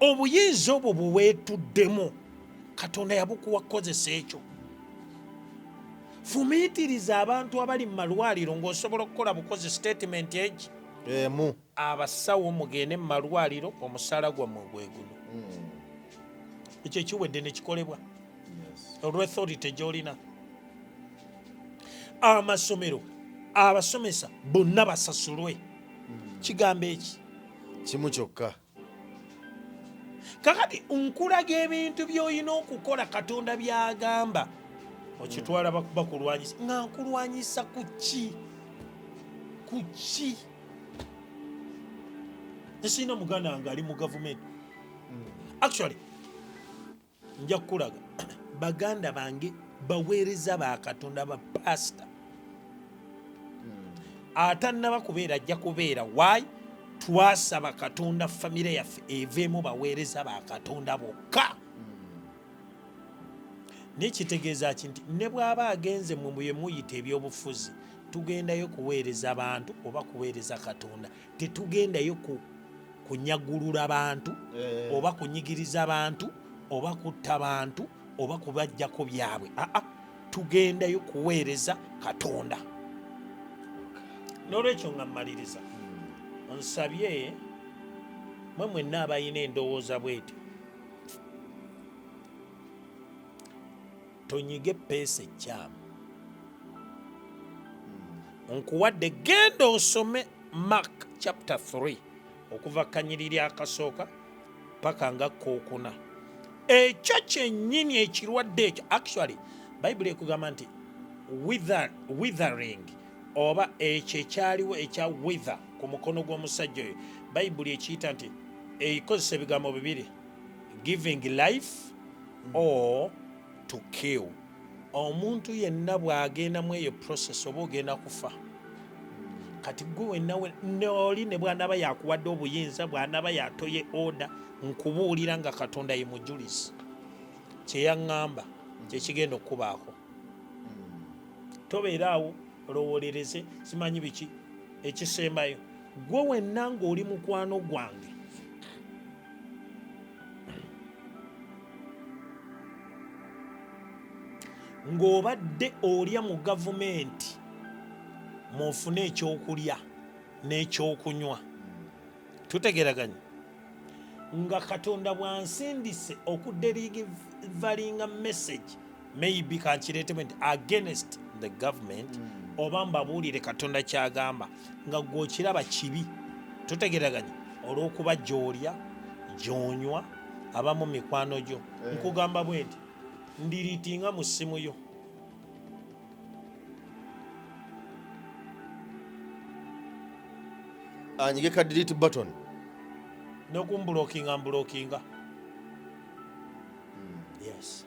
Obuyinza obwo bwe weetuddemu Katonda yabukuwa kozesa ekyo. Fumiitiriza abantu abali mu malwaliro ng'osobola okukola bukozi statement egi. Abasawo mugende mu malwaliro omusala gwammwe gwe guno. Ekyo kiwedde ne kikolebwa olw'authority gy'olina. Amasomero abasomesa bonna basasulwe. Kigambo eki kimu kyokka. Kakati nkulaga ebintu by'olina okukola Katonda by'agamba okitwala bakulwanyisa. Nga nkulwanyisa ku ki? Ku ki? Nesina muganda wange ali mu gavumenti. Actually nja kukulaga baganda bange baweereza ba Katonda ba pastor. Atannaba kubeera ajja kubeera. Why? Twasaba Katonda famire yaffe eveemu baweereza ba Katonda bokka. Nekitegeeza nti ne bw'aba agenze mu bye muyita ebyobufuzi tugendayo kuweereza abantu oba kuweereza Katonda. Tetugendayo kunyagulula abantu oba kunyigiriza abantu oba kutta abantu oba kubajjako byabwe. Tugendayo kuweereza Katonda. N'olwekyo nga mmaliriza nsabye mwe mwenna abalina endowooza bw'etyo tonyige peesa ekyamu. Nkuwadde genda osome Mark chapter 3 okuva kanyiriri akasooka paka nga kookuna. Ekyo kyennyini ekirwadde ekyo actually Bayibuli ekugamba nti withering oba ekyo ekyaliwo ekya wither ku mukono gw'omusajja oyo Bayibuli ekiyita nti ekozesa ebigambo bibiri, giving life or to kill. Omuntu yenna bw'agenda mu eyo process oba ogenda kufa. Kati gwe wenna oli ne bw'anaba yakuwadde obuyinza bw'anaba yatoye order nkubuulira nga Katonda ye mujulizi kye yaŋŋamba kye kigenda okubaako. Tobeera awo olowoolereze simanyi biki ekisembayo. Gwe wenna ng'oli mukwano gwange ng'obadde olya mu gavumenti mwofune ekyokulya n'ekyokunywa, tutegeraganye nga Katonda bwansindise okudelivalinga message maybe kankiretement against the government oba mbabuulire Katonda kyagamba nga gw'okiraba kibi, tutegeraganye olw'okuba gy'olya gy'onywa abamu mikwano gyo nkugamba bwe nti ndiriitinga mu ssimu yo anyige ka delete button n'okumbulookinga yes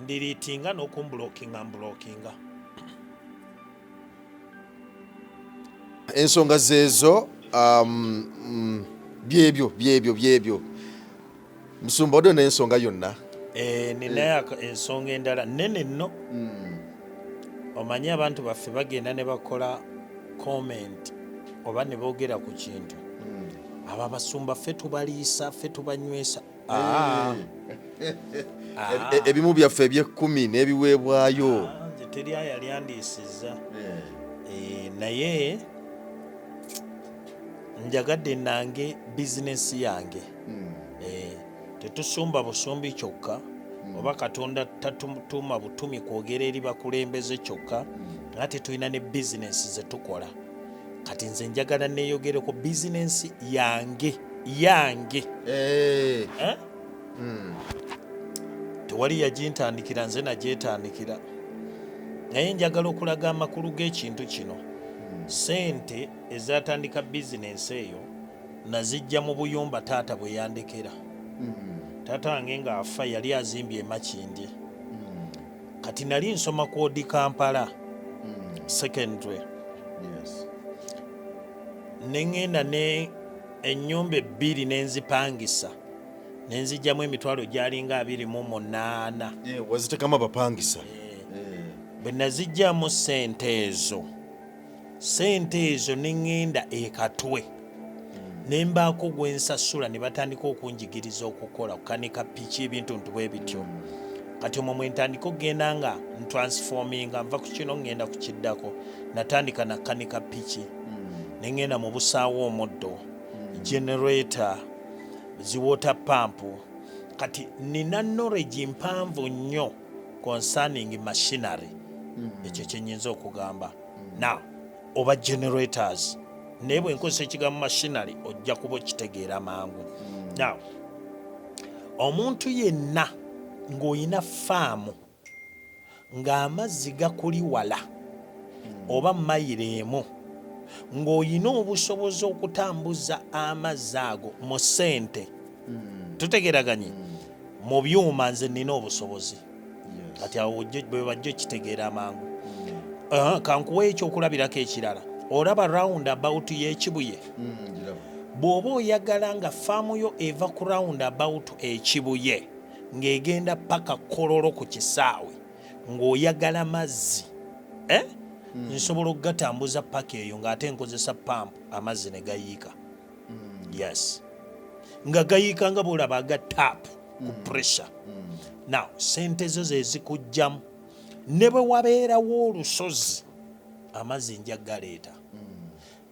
ndiriitinga n'okumbulookinga ensonga zeezo byebyo musumba odde n'ensonga yonna ninayo ensonga endala nene nno omanyi abantu baffe bagenda ne bakola comment oba ne boogera ku kintu abo abasumba ffe tubaliisa ffe tubanywesa ebimu byaffe eby'ekkumi n'ebiweebwayo nze teri ayalyandiisiza naye njagadde nange bizinesi yange tetusumba busumbi kyokka oba katonda tatutuma butumi kwogera eri bakulembeze kyokka nga tetulina ne bizinesi zetukola kati nze njagala neeyogereko bizinesi yange tewali yagintandikira nze nagyetandikira naye njagala okulaga amakulu g'ekintu kino sente ezatandika bizinesi eyo nazijja mu buyumba taata bwe yandekera taata wange ng'afa yali azimbye emakindye kati nali nsoma kwodi Kampala secondary neŋŋenda ne ennyumba ebbiri nenzipangisa nenzijjamu emitwalo gyalinga 28 wazitekamu abapangisa bwe nazijjamu sente ezo neŋŋenda ekatwe nembaako gwe nsasula ne batandika okunjigiriza okukola kukanika piki ebintu ntubwe bityo kati omwo mwe ntandika okugenda nga ntransforminga nva ku kino ŋŋenda ku kiddako natandika nakanika piki neŋŋenda mu busaawo omuddo generator ziwater pump kati nina knowledge mpanvu nnyo concerning machinery ekyo kyenyinza okugamba now oba generators naye bwe nkozesa ekigambo machinery ojja kuba okitegeera mangu now omuntu yenna ng'olina faamu ng'amazzi gakuli wala oba mayiro emu ng'olina obusobozi okutambuza amazzi ago mu ssente tutegeraganye mu byuma nze nina obusobozi kati awo bwe bajja okitegeera amangu kankuwa ekyokulabirako ekirala olaba round about y'ekibuye bw'oba oyagala nga faamu yo eva ku round about ekibuye ng'egenda paka kololo ku kisaawe ng'oyagala mazzi nsobola okugatambuza paka eyo ng'ate nkozesa pampu amazzi ne gayiika yes nga gayiika nga bwolaba aga taapu ku pressure now sente zo ze zikujjamu ne bwe wabeerawo olusozi amazzi nja galeeta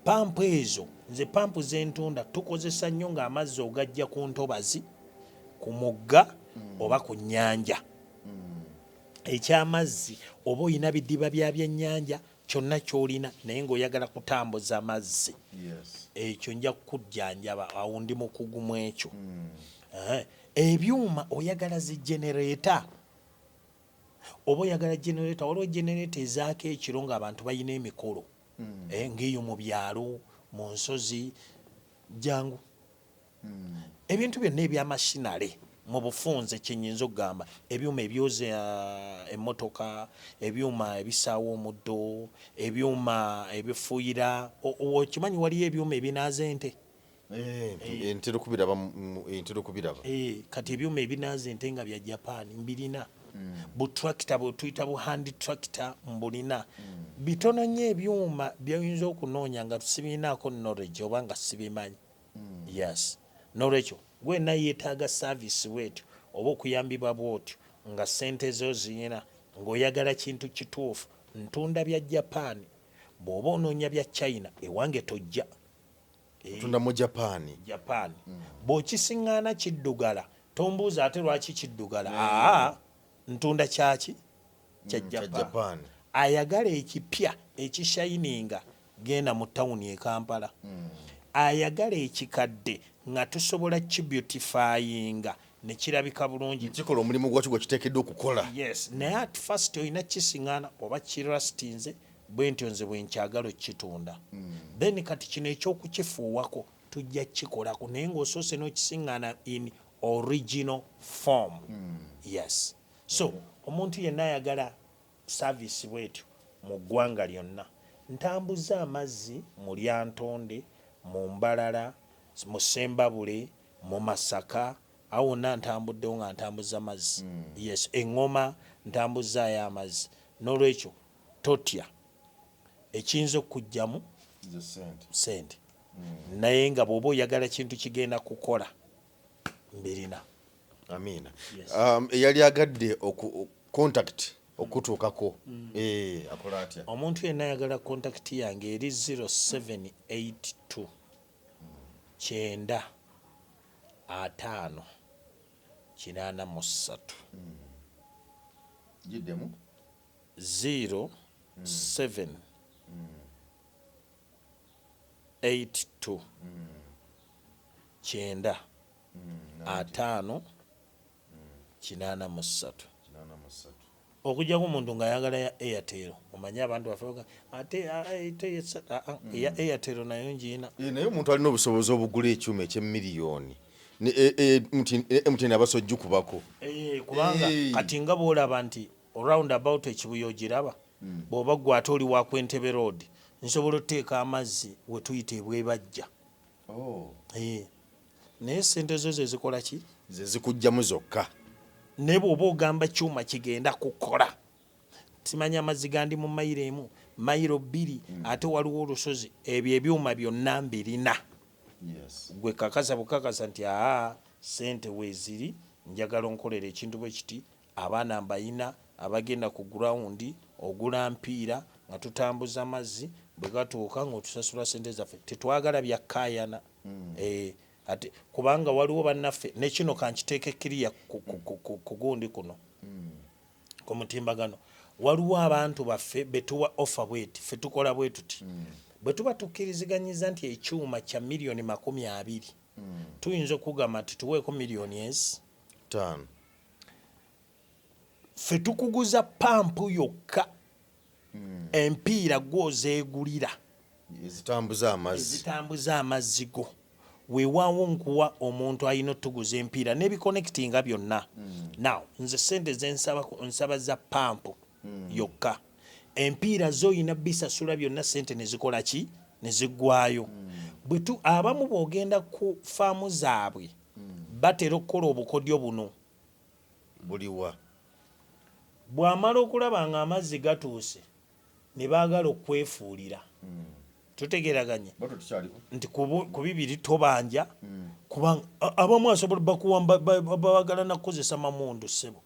pampu ezo nze pampu zentunda tukozesa nnyo ng'amazzi ogajja ku ntobazi ku mugga oba ku nnyanja ekyamazzi oba olina bidiba bya byennyanja kyonna kyolina naye ng'oyagala kutambuza amazzi ekyo nja kukujjanjaba awo ndi mukugu mu ekyo ebyuma oyagala zigenereeta oba oyagala generator waliwo generator ezaako ekiro ng'abantu balina emikolo ng'eyo mu byalo mu nsozi jangu ebintu byonna ebyamashinale mu bufunze kyenyinza okugamba ebyuma ebyoza emmotoka ebyuma ebisaawa omuddo ebyuma ebifuuyira okimanyi waliyo ebyuma ebinaaza ente entera okubiraba kati ebyuma ebinaaza ente nga bya Japan mbirina butrakita bwetuyita bu hand tractor mbulina bitono nnyo ebyuma byayinza okunoonya nga tusibinaako knowledge oba nga sibimanyi yes nolwekyo gwena yeetaaga service bwetyo oba okuyambibwa bwotyo nga sente zo ziyina ng'oyagala kintu kituufu ntunda bya Japan bw'oba onoonya bya China ewange tojja tunda mu Japan bw'okisiŋŋaana kiddugala tombuuza ate lwaki kiddugala ntunda kyaki kya Japan ayagala ekipya ekishayininga genda mu tawuni e Kampala ayagala ekikadde nga tusobola kibeautifyinga ne kirabika bulungi kikola omulimu gwakyo gwe kiteekeddwa okukola yes naye at first olina kisiŋŋaana oba kirastinze bwe ntyo nze bwe nkyagala okitunda then kati kino ekyokukifuuwako tujja kikolako naye ng'osoose n'okisiŋŋaana in original form. Yes, so omuntu yenna ayagala service bwetyo mu ggwanga lyonna ntambuza amazzi mu Lyantonde, mu Mbalala, mu Ssembabule, mu Masaka, awo wonna ntambuddewo nga ntambuza amazzi. Yes, Eŋŋoma ntambuzaayo amazzi. N'olwekyo totya ekiyinza okujjamu sente naye nga bw'oba oyagala kintu kigenda kukola mbirina. Amiina. Eyali agadde contact okutuukako akola atya? Omuntu yenna ayagala contact yange eri 0782 9 5 83 giddemu 0782 9 5 83 okujjaku omuntu ng'ayagala ya Airtel. Omanye abantu baffe ate eya Airtel nayo ngiina. Naye omuntu alina obusobozi obugula ekyuma eky'emiliyoni MTN abasojjukubako. Kubanga kati nga bw'olaba nti around about ekibuya ogiraba bw'oba ggwe ate oli wa Kwentebe Road nsobola oteeka amazzi we tuyita ebwebajja. Naye sente zo ze zikola ki? Ze zikujjamu zokka. Ne bw'oba ogamba kyuma kigenda kukola simanya amazzi gandi mu mayiro emu mayiro 2 ate waliwo olusozi ebyo ebyuma byonna mbirina. Gwe kakasa bukakasa nti sente weeziri njagala onkolera ekintu bwe kiti abaana mbayina abagenda ku ground ogula mpiira nga tutambuza amazzi bwe gatuuka ng'otusasula sente zaffe tetwagala byakkaayana. Ate kubanga waliwo bannaffe nekino kankiteeke kiriya ku gundi kuno ku mutimbagano waliwo abantu baffe betuwa offer bweti ffe tukola bwe tuti bwe tuba tukkiriziganyiza nti ekyuma kya miliyoni 20 tuyinza okugamba nti tuweeko miliyoni 5 ffe tukuguza pampu yokka empiira gwozeegulira ezitambuza amazzi go weewaawo nkuwa omuntu alina otuguza empiira n'ebiconnectinga byonna. Now nze sente nsaba za pampu yokka empiira zoyina bisasula byonna sente nezikola ki neziggwayo. Bwetu abamu bw'ogenda ku faamu zaabwe batera okukola obukodyo buno buliwa bw'amala okulaba nga amazzi gatuuse ne baagala okwefuulira. Tutegeraganye nti ku bibiri tobanja kubanga abamu asobola babagala nakukozesa mamundu ssebo.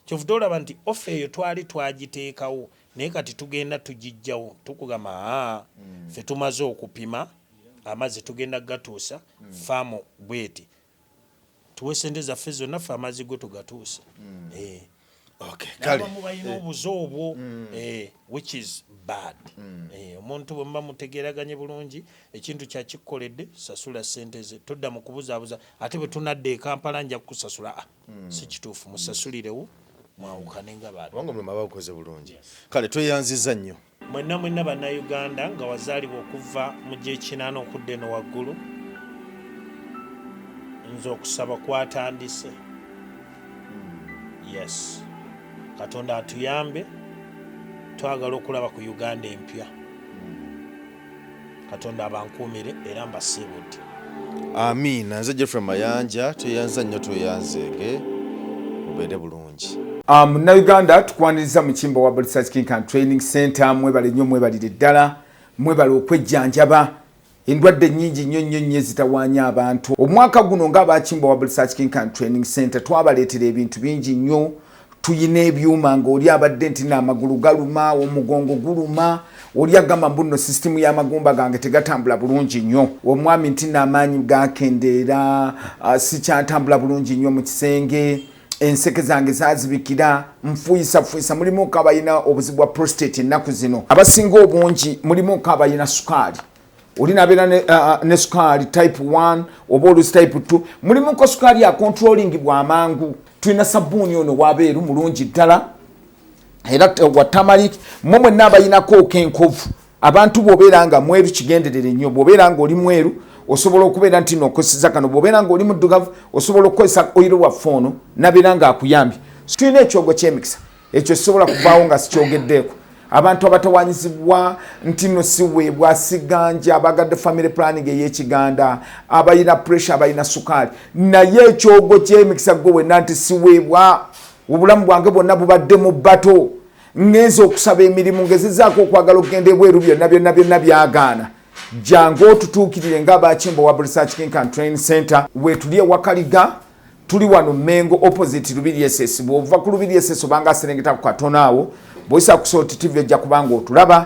Kyovu tolaba nti ofa eyo twali twagiteekawo naye kati tugenda tugijjawo tukugamba ffe tumaze okupima amazzi tugenda gatuusa faamu bweti tuwe sente zaffe zonna ffe amazzi go tugatuuse. Abamu balina obuzo obwo which is bad. Omuntu bwe muba mutegeraganye bulungi ekintu kyakikoledde sasula sente ze todda mu kubuzaabuza ate bwe tunadde e Kampala nja kukusasula si kituufu musasulirewo mwawukane nga bantu kubanga mulema babukoze bulungi. Kale tweyanziza nnyo mwenna bannayuganda nga wazaalibwa okuva mu gy'ekinaana okudda eno waggulu nze okusaba kwatandise. Yes, Katonda atuyambe twagala okulaba ku Uganda empya. Katonda abankuumire era mbasiibudde. Amiina. Nze Jeffrey Mayanja tweyanza nnyo tweyanzeege mubeere bulungi. Munnayuganda tukwaniriza mu Kimbo wa Research King and Training Center mwebale nnyo mwebalire ddala mwebale okwejjanjaba endwadde nnyingi nnyo ezitawaanya abantu. Omwaka guno ng'aba Kimbo wa Research King and Training Center twabaleetera ebintu bingi nnyo. Tuyina ebyuma ng'oli abadde nti n'amagulu galuma omugongo guluma oli agamba mbuno system y'amagumba gange tegatambula bulungi nnyo omwami nti n'amaanyi gakendeera sikyatambula bulungi nnyo mu kisenge enseke zange zazibikira nfuyisa mulimu kabayina obuzibu bwa prostate ennaku zino abasinga obungi mulimu kabayina sukaali oli nabeera ne sukaali type 1 oba olusi type 2 mulimu ko sukaali ya controlling bwa mangu. Tulina sabbuuni ono wabeeru mulungi ddala era wa tamalik momwe nabayinako kenkovu abantu boberanga mweru kigenderere nnyo boberanga oli mweru osobola okubeera nti nokosiza kano boberanga oli muddugavu osobola okukozesa oyiro wa fono naberanga akuyambye tulina ekyogo ky'emikisa ekyo kisobola kuvaawo nga sikyogeddeeko abantu abatawanyizibwa nti no siweebwa siganja abagadde family planning ey'ekiganda abayina pressure abayina sukaali naye ekyogo ky'emikisa gwe wenna nti siweebwa obulamu bwange bwonna bubadde mu bbato ngenza okusaba emirimu ngezizaako okwagala okugenda ebweru byonna byagaana jangu otutuukirire ng'abakimbo wa Research King and Training Center wetuli ewakaliga tuli wano Mengo opposite Lubiri SS bw'ova ku Lubiri SS obanga aserengeta ku katono awo bw'oyisa ku Salt TV ojja kubanga otulaba